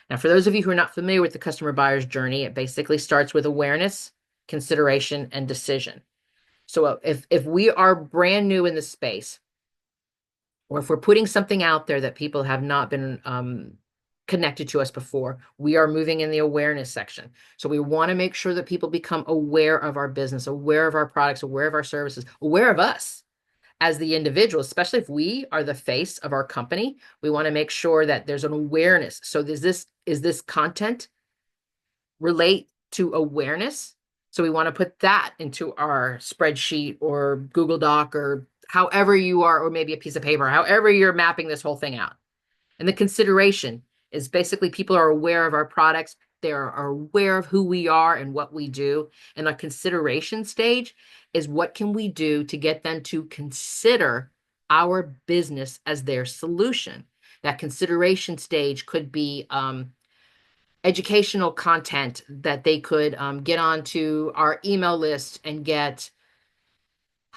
Now, for those of you who are not familiar with the customer buyer's journey, it basically starts with awareness, consideration, and decision. So if we are brand new in the space, or if we're putting something out there that people have not been connected to us before, we are moving in the awareness section. So we want to make sure that people become aware of our business, aware of our products, aware of our services, aware of us as the individual, especially if we are the face of our company. We want to make sure that there's an awareness. So is this content relate to awareness? So we want to put that into our spreadsheet or Google Doc or however you are, or maybe a piece of paper, however you're mapping this whole thing out. And the consideration is basically people are aware of our products. They are aware of who we are and what we do. And the consideration stage is what can we do to get them to consider our business as their solution. That consideration stage could be educational content that they could get onto our email list and get,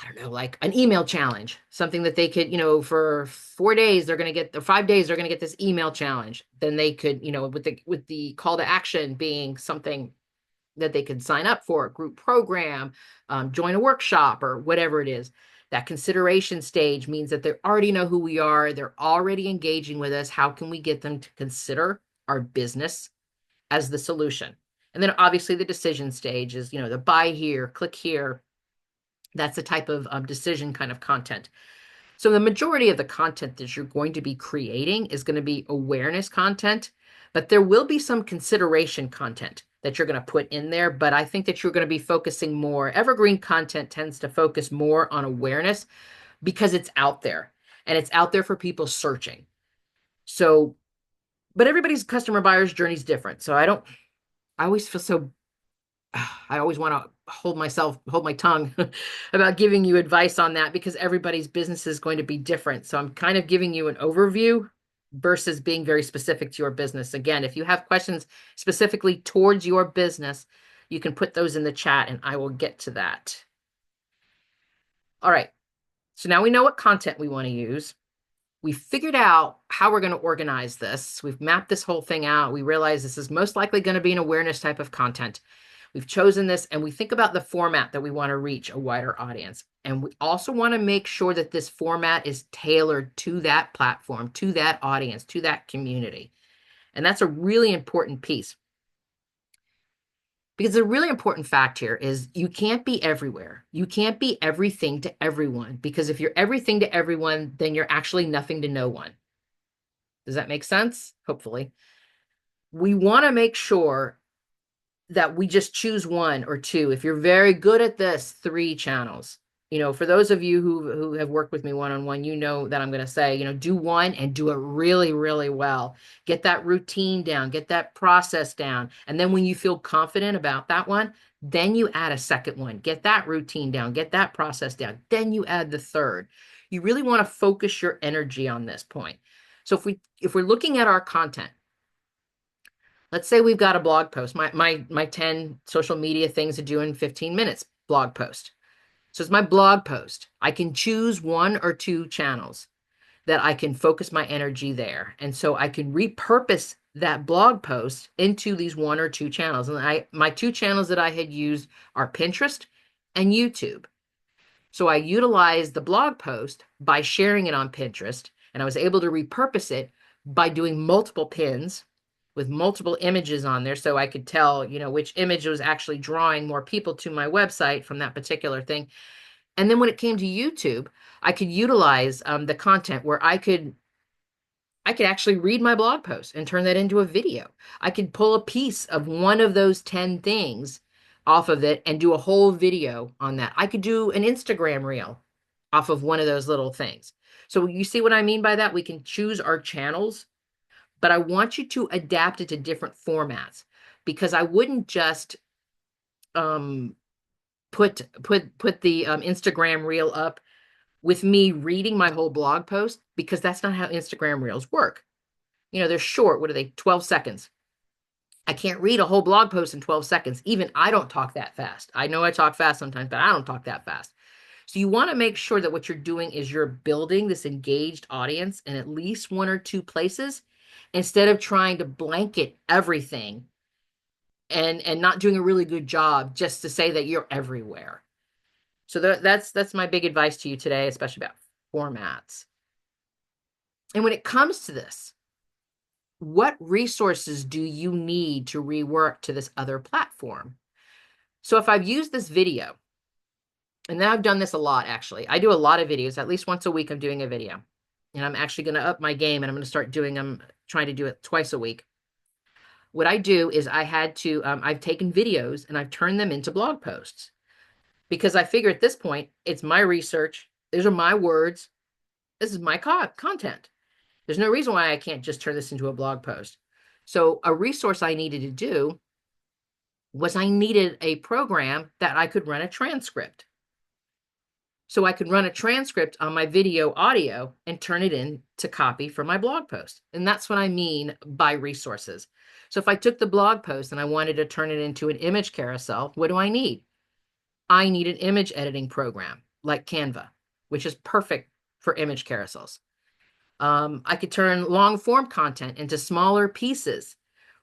I don't know, like an email challenge, something that they could, for 4 days, they're going to get, or 5 days, they're going to get this email challenge. Then they could, with the call to action being something that they could sign up for, a group program, join a workshop or whatever it is. That consideration stage means that they already know who we are. They're already engaging with us. How can we get them to consider our business as the solution? And then obviously the decision stage is, the buy here, click here. That's the type of decision kind of content. So the majority of the content that you're going to be creating is going to be awareness content, but there will be some consideration content that you're going to put in there. But I think that you're going to be focusing more. Evergreen content tends to focus more on awareness because it's out there and it's out there for people searching. So, but everybody's customer buyer's journey is different. So I always feel so, I always want to hold my tongue about giving you advice on that because everybody's business is going to be different. So I'm kind of giving you an overview versus being very specific to your business. Again, if you have questions specifically towards your business, you can put those in the chat and I will get to that. All right. So now we know what content we want to use. We figured out how we're going to organize this. We've mapped this whole thing out. We realize this is most likely going to be an awareness type of content. We've chosen this, and we think about the format that we want to reach a wider audience. And we also want to make sure that this format is tailored to that platform, to that audience, to that community. And that's a really important piece. Because a really important fact here is you can't be everywhere. You can't be everything to everyone. Because if you're everything to everyone, then you're actually nothing to no one. Does that make sense? Hopefully. We want to make sure that we just choose one or two. If you're very good at this, 3 channels. For those of you who have worked with me one-on-one, you know that I'm going to say, do one and do it really, really well. Get that routine down, get that process down. And then when you feel confident about that one, then you add a second one. Get that routine down, get that process down. Then you add the third. You really want to focus your energy on this point. So if we're looking at our content, let's say we've got a blog post, my 10 social media things to do in 15 minutes blog post. So it's my blog post. I can choose 1 or 2 channels that I can focus my energy there. And so I can repurpose that blog post into these 1 or 2 channels. And my 2 channels that I had used are Pinterest and YouTube. So I utilized the blog post by sharing it on Pinterest, and I was able to repurpose it by doing multiple pins with multiple images on there, so I could tell, which image was actually drawing more people to my website from that particular thing. And then when it came to YouTube, I could utilize the content where I could actually read my blog post and turn that into a video. I could pull a piece of one of those 10 things off of it and do a whole video on that. I could do an Instagram reel off of one of those little things. So you see what I mean by that? We can choose our channels, but I want you to adapt it to different formats, because I wouldn't just put the Instagram reel up with me reading my whole blog post, because that's not how Instagram reels work. They're short. What are they? 12 seconds. I can't read a whole blog post in 12 seconds. Even I don't talk that fast. I know I talk fast sometimes, but I don't talk that fast. So you want to make sure that what you're doing is you're building this engaged audience in at least 1 or 2 places, instead of trying to blanket everything and not doing a really good job just to say that you're everywhere. So that's my big advice to you today, especially about formats. And when it comes to this, what resources do you need to rework to this other platform? So if I've used this video, and then I've done this a lot, actually. I do a lot of videos. At least once a week, I'm doing a video. And I'm actually going to up my game, and I'm going to start doing them, trying to do it twice a week. What I do is I've taken videos and I've turned them into blog posts, because I figure at this point, it's my research. These are my words. This is my content. There's no reason why I can't just turn this into a blog post. So a resource I needed to do was I needed a program that I could run a transcript. So I could run a transcript on my video audio and turn it into copy for my blog post. And that's what I mean by resources. So if I took the blog post and I wanted to turn it into an image carousel, what do I need? I need an image editing program like Canva, which is perfect for image carousels. I could turn long form content into smaller pieces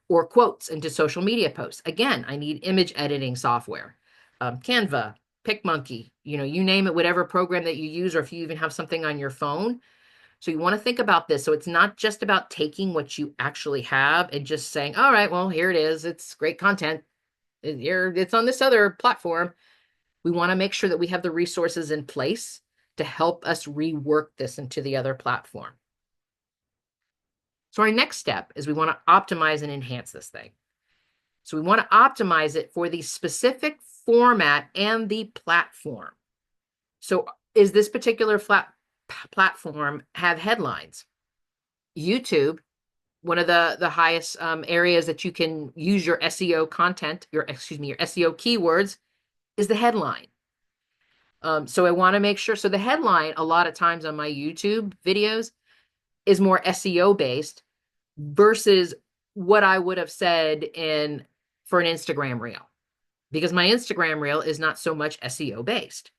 or quotes into social media posts. Again, I need image editing software, Canva, PicMonkey, you name it, whatever program that you use, or if you even have something on your phone. So you want to think about this. So it's not just about taking what you actually have and just saying, all right, well, here it is. It's great content. It's on this other platform. We want to make sure that we have the resources in place to help us rework this into the other platform. So our next step is we want to optimize and enhance this thing. So we want to optimize it for the specific format and the platform. So is this particular platform have headlines? YouTube, one of the highest areas that you can use your SEO content, your SEO keywords, is the headline. So I want to make sure. So the headline, a lot of times on my YouTube videos, is more SEO based versus what I would have said for an Instagram reel, because my Instagram reel is not so much SEO based.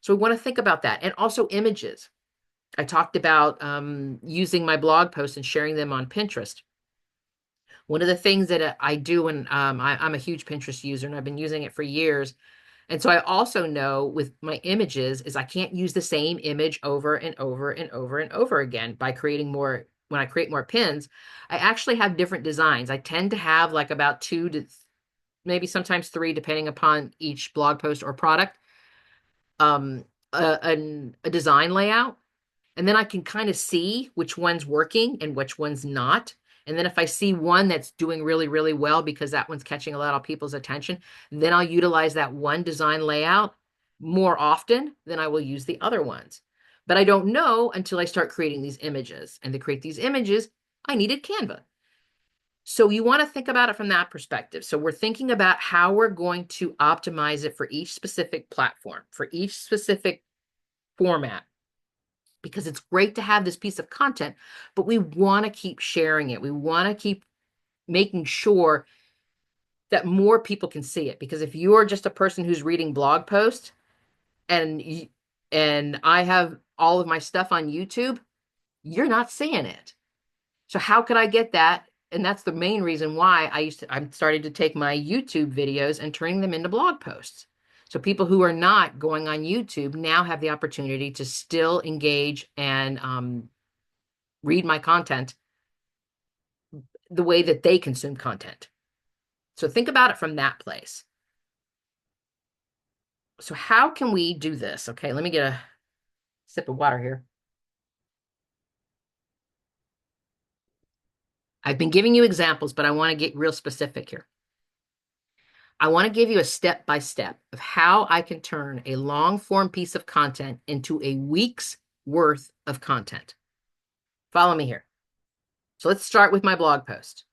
So we want to think about that. And also images. I talked about using my blog posts and sharing them on Pinterest. One of the things that I do, and I'm a huge Pinterest user and I've been using it for years. And so I also know with my images is I can't use the same image over and over and over and over again by creating more. When I create more pins, I actually have different designs. I tend to have like about two to maybe sometimes three, depending upon each blog post or product, um, a design layout. And then I can kind of see which one's working and which one's not. And then if I see one that's doing really, really well because that one's catching a lot of people's attention, then I'll utilize that one design layout more often than I will use the other ones. But I don't know until I start creating these images. And to create these images, I needed Canva. So you want to think about it from that perspective. So we're thinking about how we're going to optimize it for each specific platform, for each specific format, because it's great to have this piece of content, but we want to keep sharing it. We want to keep making sure that more people can see it. Because if you are just a person who's reading blog posts and and I have all of my stuff on YouTube, you're not seeing it. So how could I get that? And that's the main reason why I'm starting to take my YouTube videos and turning them into blog posts. So people who are not going on YouTube now have the opportunity to still engage and read my content the way that they consume content. So think about it from that place. So how can we do this? Okay, let me get a sip of water here. I've been giving you examples, but I want to get real specific here. I want to give you a step by step of how I can turn a long form piece of content into a week's worth of content. Follow me here. So let's start with my blog post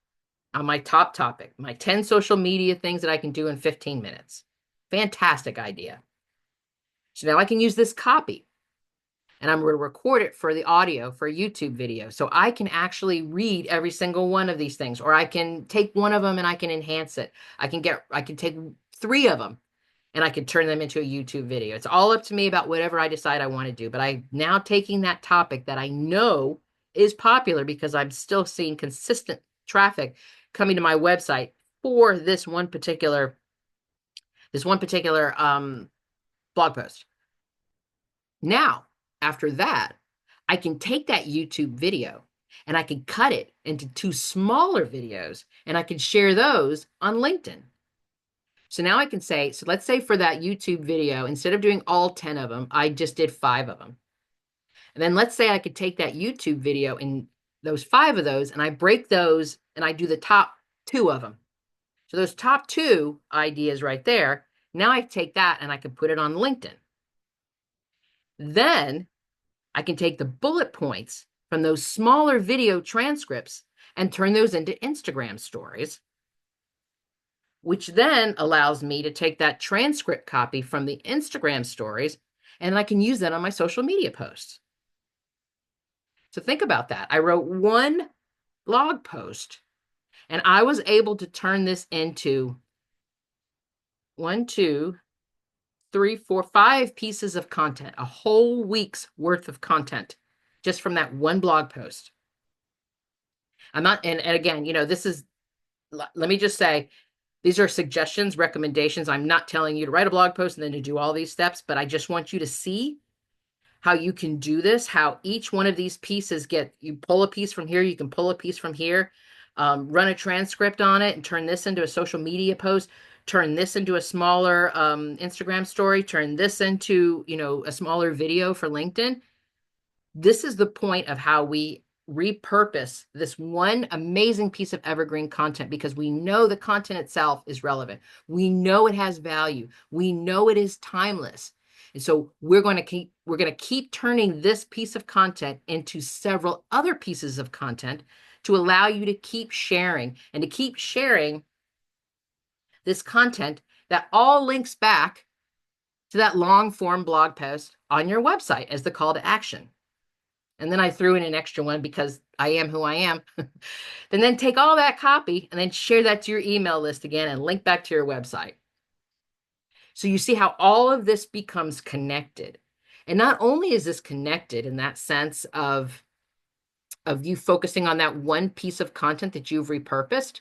on my top topic, my 10 social media things that I can do in 15 minutes. Fantastic idea. So now I can use this copy and I'm going to record it for the audio for a YouTube video. So I can actually read every single one of these things, or I can take one of them and I can enhance it. I can take three of them and I can turn them into a YouTube video. It's all up to me about whatever I decide I want to do. But I'm now taking that topic that I know is popular because I'm still seeing consistent traffic coming to my website for this one particular blog post. Now, after that, I can take that YouTube video and I can cut it into two smaller videos and I can share those on LinkedIn. So now I can say, so let's say for that YouTube video, instead of doing all 10 of them, I just did 5 of them. And then let's say I could take that YouTube video and those 5 of those and I break those and I do the top 2 of them. So those top 2 ideas right there, now I take that and I can put it on LinkedIn. Then I can take the bullet points from those smaller video transcripts and turn those into Instagram stories, which then allows me to take that transcript copy from the Instagram stories and I can use that on my social media posts. So think about that. I wrote one blog post and I was able to turn this into 1, 2, 3, 4, 5 pieces of content, a whole week's worth of content just from that one blog post. I'm not, and again, this is, let me just say, these are suggestions, recommendations. I'm not telling you to write a blog post and then to do all these steps, but I just want you to see how you can do this, how each one of these pieces you pull a piece from here, you can pull a piece from here, run a transcript on it and turn this into a social media post, turn this into a smaller Instagram story, turn this into, a smaller video for LinkedIn. This is the point of how we repurpose this one amazing piece of evergreen content, because we know the content itself is relevant. We know it has value. We know it is timeless. And so we're going to keep turning this piece of content into several other pieces of content to allow you to keep sharing and to keep sharing this content that all links back to that long form blog post on your website as the call to action. And then I threw in an extra one because I am who I am. And then take all that copy and then share that to your email list again and link back to your website. So you see how all of this becomes connected. And not only is this connected in that sense of you focusing on that one piece of content that you've repurposed,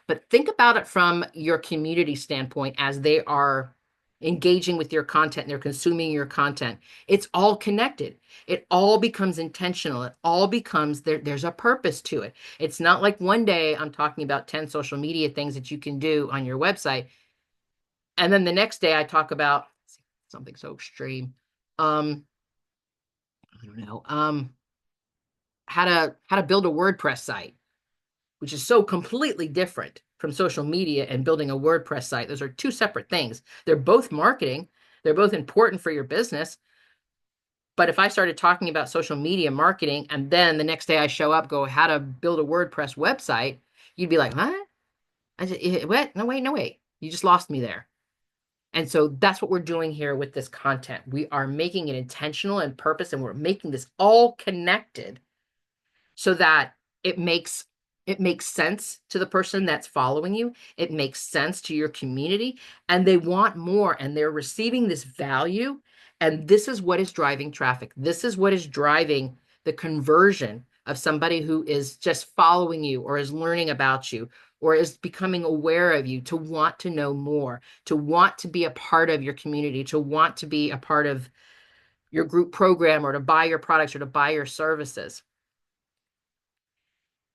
but think about it from your community standpoint as they are engaging with your content and they're consuming your content. It's all connected. It all becomes intentional. It all becomes there's a purpose to it. It's not like one day I'm talking about 10 social media things that you can do on your website. And then the next day I talk about something so extreme. I don't know. How to build a WordPress site, which is so completely different from social media and building a WordPress site. Those are two separate things. They're both marketing, they're both important for your business. But if I started talking about social media marketing and then the next day I show up, go how to build a WordPress website, you'd be like, what? I said, what? No, wait, no, wait. You just lost me there. And so that's what we're doing here with this content. We are making it intentional and purpose, and we're making this all connected so that it makes it makes sense to the person that's following you. It makes sense to your community, and they want more, and they're receiving this value. And this is what is driving traffic. This is what is driving the conversion of somebody who is just following you or is learning about you or is becoming aware of you to want to know more, to want to be a part of your community, to want to be a part of your group program or to buy your products or to buy your services.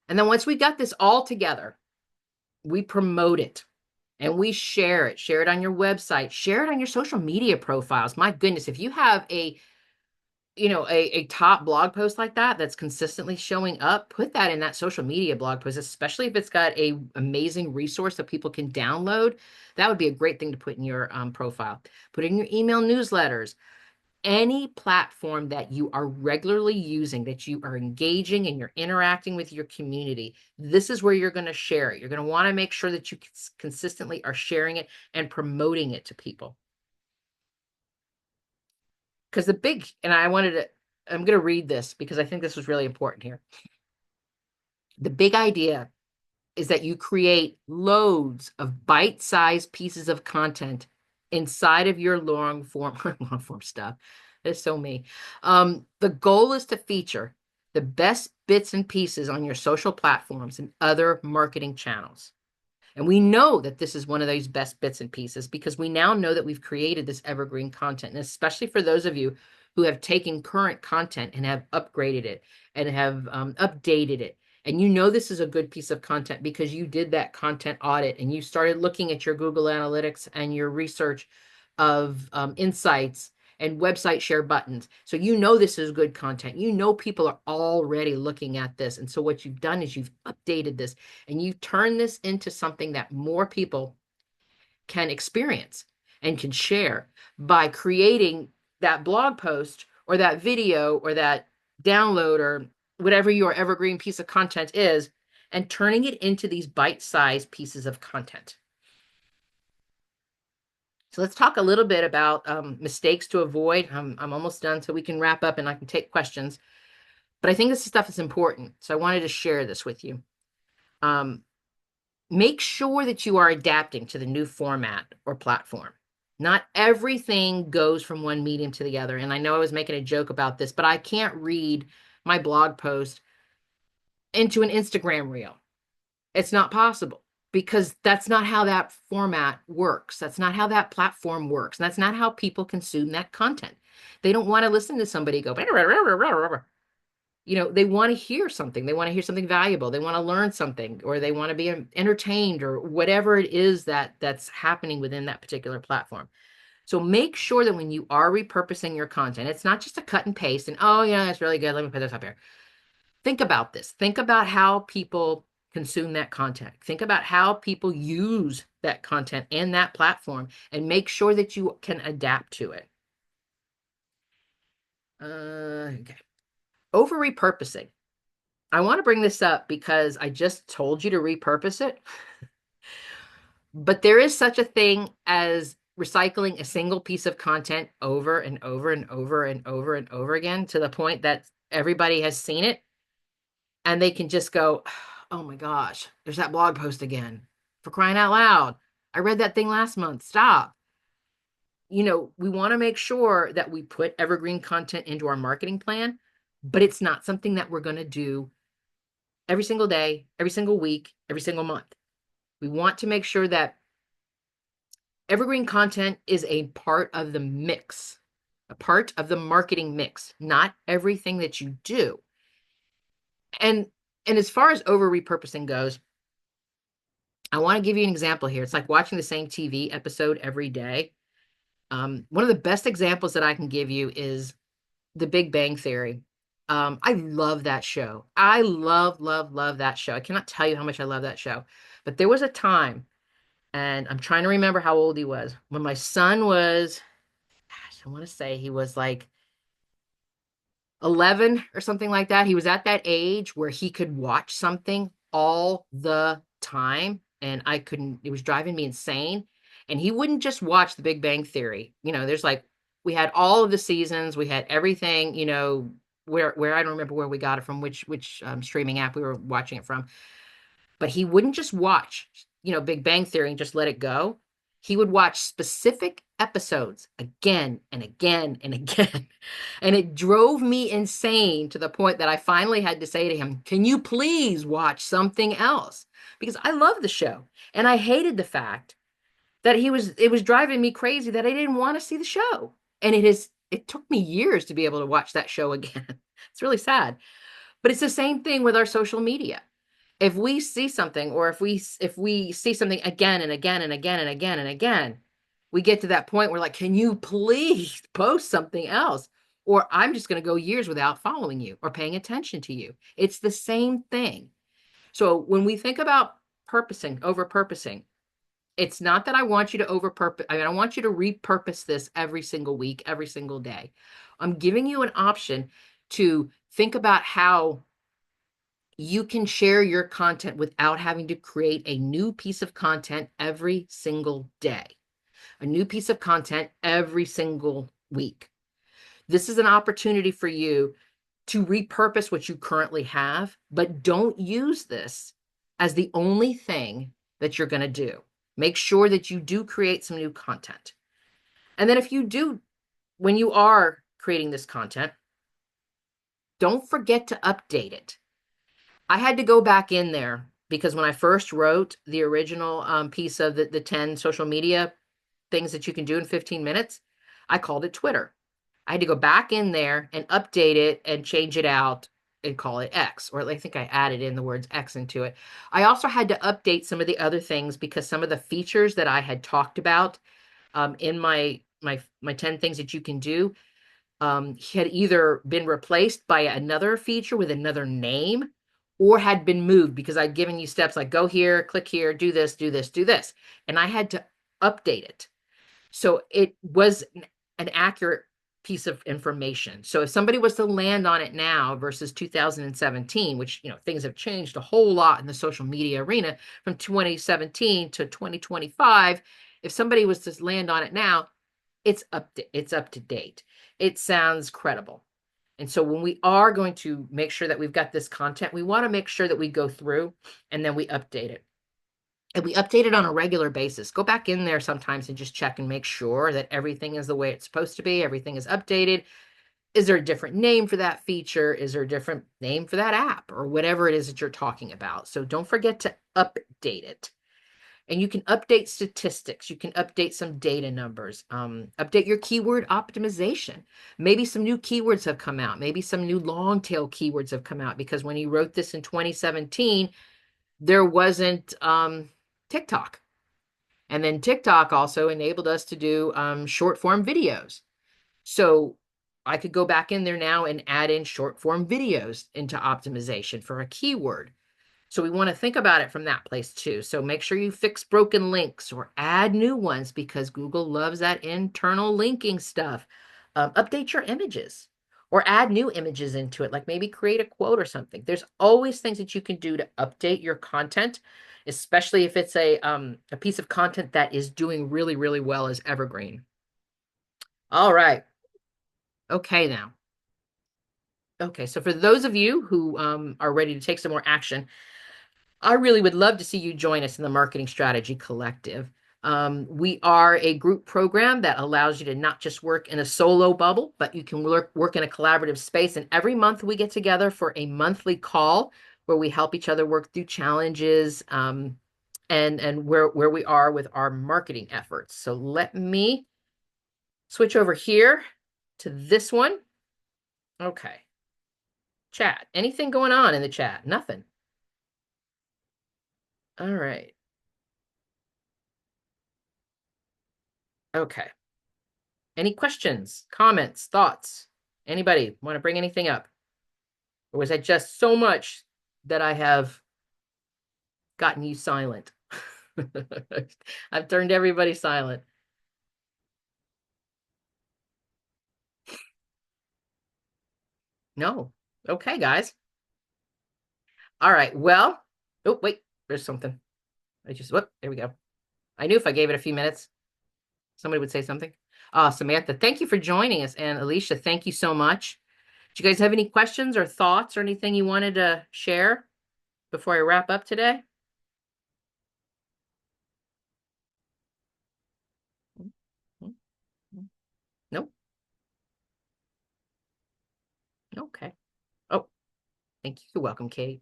And then once we got this all together, we promote it and we share it. Share it on your website, share it on your social media profiles. My goodness, if you have a top blog post like that that's consistently showing up, put that in that social media blog post, especially if it's got a amazing resource that people can download. That would be a great thing to put in your profile. Put it in your email newsletters. Any platform that you are regularly using, that you are engaging and you're interacting with your community, this is where you're going to share it. You're going to want to make sure that you consistently are sharing it and promoting it to people. Because I'm going to read this because I think this was really important here. The big idea is that you create loads of bite-sized pieces of content inside of your long form stuff. That's so me. The goal is to feature the best bits and pieces on your social platforms and other marketing channels. And we know that this is one of those best bits and pieces because we now know that we've created this evergreen content. And especially for those of you who have taken current content and have upgraded it and have updated it. And you know this is a good piece of content because you did that content audit and you started looking at your Google Analytics and your research of insights and website share buttons. So you know this is good content. You know people are already looking at this. And so what you've done is you've updated this and you turn this into something that more people can experience and can share by creating that blog post or that video or that download or whatever your evergreen piece of content is and turning it into these bite-sized pieces of content. So let's talk a little bit about mistakes to avoid. I'm almost done so we can wrap up and I can take questions. But I think this stuff is important. So I wanted to share this with you. Make sure that you are adapting to the new format or platform. Not everything goes from one medium to the other. And I know I was making a joke about this, but I can't read my blog post into an Instagram reel. It's not possible because that's not how that format works. That's not how that platform works. And that's not how people consume that content. They don't want to listen to somebody go, they want to hear something. They want to hear something valuable. They want to learn something, or they want to be entertained, or whatever it is that's happening within that particular platform. So make sure that when you are repurposing your content, it's not just a cut and paste and, oh, yeah, that's really good. Let me put this up here. Think about this. Think about how people consume that content. Think about how people use that content and that platform and make sure that you can adapt to it. Okay. Over repurposing. I want to bring this up because I just told you to repurpose it. But there is such a thing as recycling a single piece of content over and over and over and over and over again to the point that everybody has seen it and they can just go, oh my gosh, there's that blog post again. For crying out loud. I read that thing last month. Stop. we want to make sure that we put evergreen content into our marketing plan, but it's not something that we're going to do every single day, every single week, every single month. We want to make sure that evergreen content is a part of the mix, a part of the marketing mix, not everything that you do. And as far as over repurposing goes, I want to give you an example here. It's like watching the same TV episode every day. One of the best examples that I can give you is The Big Bang Theory. I love that show. I love, love, love that show. I cannot tell you how much I love that show. But there was a time, and I'm trying to remember how old he was, when my son was, gosh, I want to say he was like 11 or something like that. He was at that age where he could watch something all the time, and I couldn't, it was driving me insane. And he wouldn't just watch The Big Bang Theory. There's like, we had all of the seasons, we had everything, where I don't remember where we got it from, which streaming app we were watching it from. But he wouldn't just watch, Big Bang Theory and just let it go. He would watch specific episodes again and again and again. And it drove me insane to the point that I finally had to say to him, "Can you please watch something else?" Because I love the show. And I hated the fact that it was driving me crazy that I didn't want to see the show. And it took me years to be able to watch that show again. It's really sad. But it's the same thing with our social media. If we see something, or if we see something again and again and again and again and again, we get to that point where, like, can you please post something else? Or I'm just going to go years without following you or paying attention to you. It's the same thing. So when we think about over purposing, it's not that I want you to overpurpose. I mean, I want you to repurpose this every single week, every single day. I'm giving you an option to think about how you can share your content without having to create a new piece of content every single day, a new piece of content every single week. This is an opportunity for you to repurpose what you currently have, but don't use this as the only thing that you're going to do. Make sure that you do create some new content. And then when you are creating this content, don't forget to update it. I had to go back in there because when I first wrote the original piece of the 10 social media things that you can do in 15 minutes, I called it Twitter. I had to go back in there and update it and change it out and call it X, or I think I added in the words X into it. I also had to update some of the other things because some of the features that I had talked about in my 10 things that you can do had either been replaced by another feature with another name, or had been moved because I'd given you steps like go here, click here, do this, do this, do this. And I had to update it. So it was an accurate piece of information. So if somebody was to land on it now versus 2017, which, things have changed a whole lot in the social media arena from 2017 to 2025, if somebody was to land on it now, it's up to date. It sounds credible. And so when we are going to make sure that we've got this content, we want to make sure that we go through and then we update it. And we update it on a regular basis. Go back in there sometimes and just check and make sure that everything is the way it's supposed to be. Everything is updated. Is there a different name for that feature? Is there a different name for that app or whatever it is that you're talking about? So don't forget to update it. And you can update statistics. You can update some data numbers. Update your keyword optimization. Maybe some new keywords have come out. Maybe some new long tail keywords have come out because when you wrote this in 2017, there wasn't TikTok. And then TikTok also enabled us to do short form videos. So I could go back in there now and add in short form videos into optimization for a keyword. So we want to think about it from that place too. So make sure you fix broken links or add new ones because Google loves that internal linking stuff. Update your images or add new images into it, like maybe create a quote or something. There's always things that you can do to update your content, especially if it's a piece of content that is doing really, really well as evergreen. All right. Okay, now. Okay, so for those of you who are ready to take some more action, I really would love to see you join us in the Marketing Strategy Collective. We are a group program that allows you to not just work in a solo bubble, but you can work in a collaborative space. And every month we get together for a monthly call where we help each other work through challenges, and where we are with our marketing efforts. So let me switch over here to this one. Okay. Chat. Anything going on in the chat? Nothing. All right. Okay. Any questions, comments, thoughts? Anybody want to bring anything up? Or was I just so much that I have gotten you silent? I've turned everybody silent. No. Okay, guys. All right. Well, oh, wait, there's something. Whoop, there we go. I knew if I gave it a few minutes, somebody would say something. Samantha, thank you for joining us. And Alicia, thank you so much. Do you guys have any questions or thoughts or anything you wanted to share before I wrap up today? Nope. Okay. Oh, thank you. You're welcome, Kate.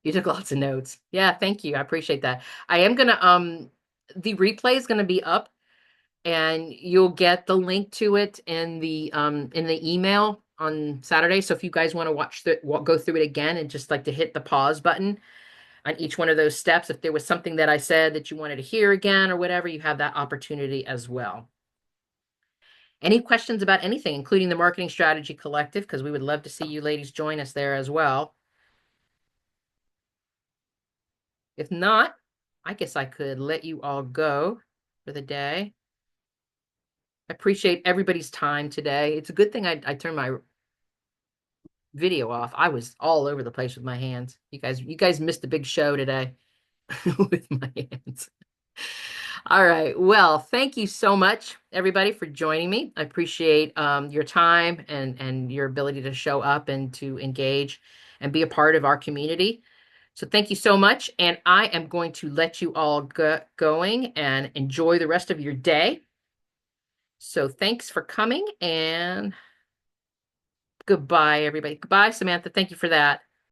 You took lots of notes. Yeah, thank you. I appreciate that. I am gonna the replay is gonna be up, and you'll get the link to it in the email on Saturday. So if you guys want to go through it again and just like to hit the pause button on each one of those steps, if there was something that I said that you wanted to hear again or whatever, you have that opportunity as well. Any questions about anything, including the Marketing Strategy Collective, because we would love to see you ladies join us there as well. If not, I guess I could let you all go for the day. I appreciate everybody's time today. It's a good thing I turned my video off. I was all over the place with my hands. You guys missed a big show today with my hands. All right. Well, thank you so much, everybody, for joining me. I appreciate your time and your ability to show up and to engage and be a part of our community. So thank you so much. And I am going to let you all going and enjoy the rest of your day. So thanks for coming and goodbye, everybody. Goodbye, Samantha. Thank you for that.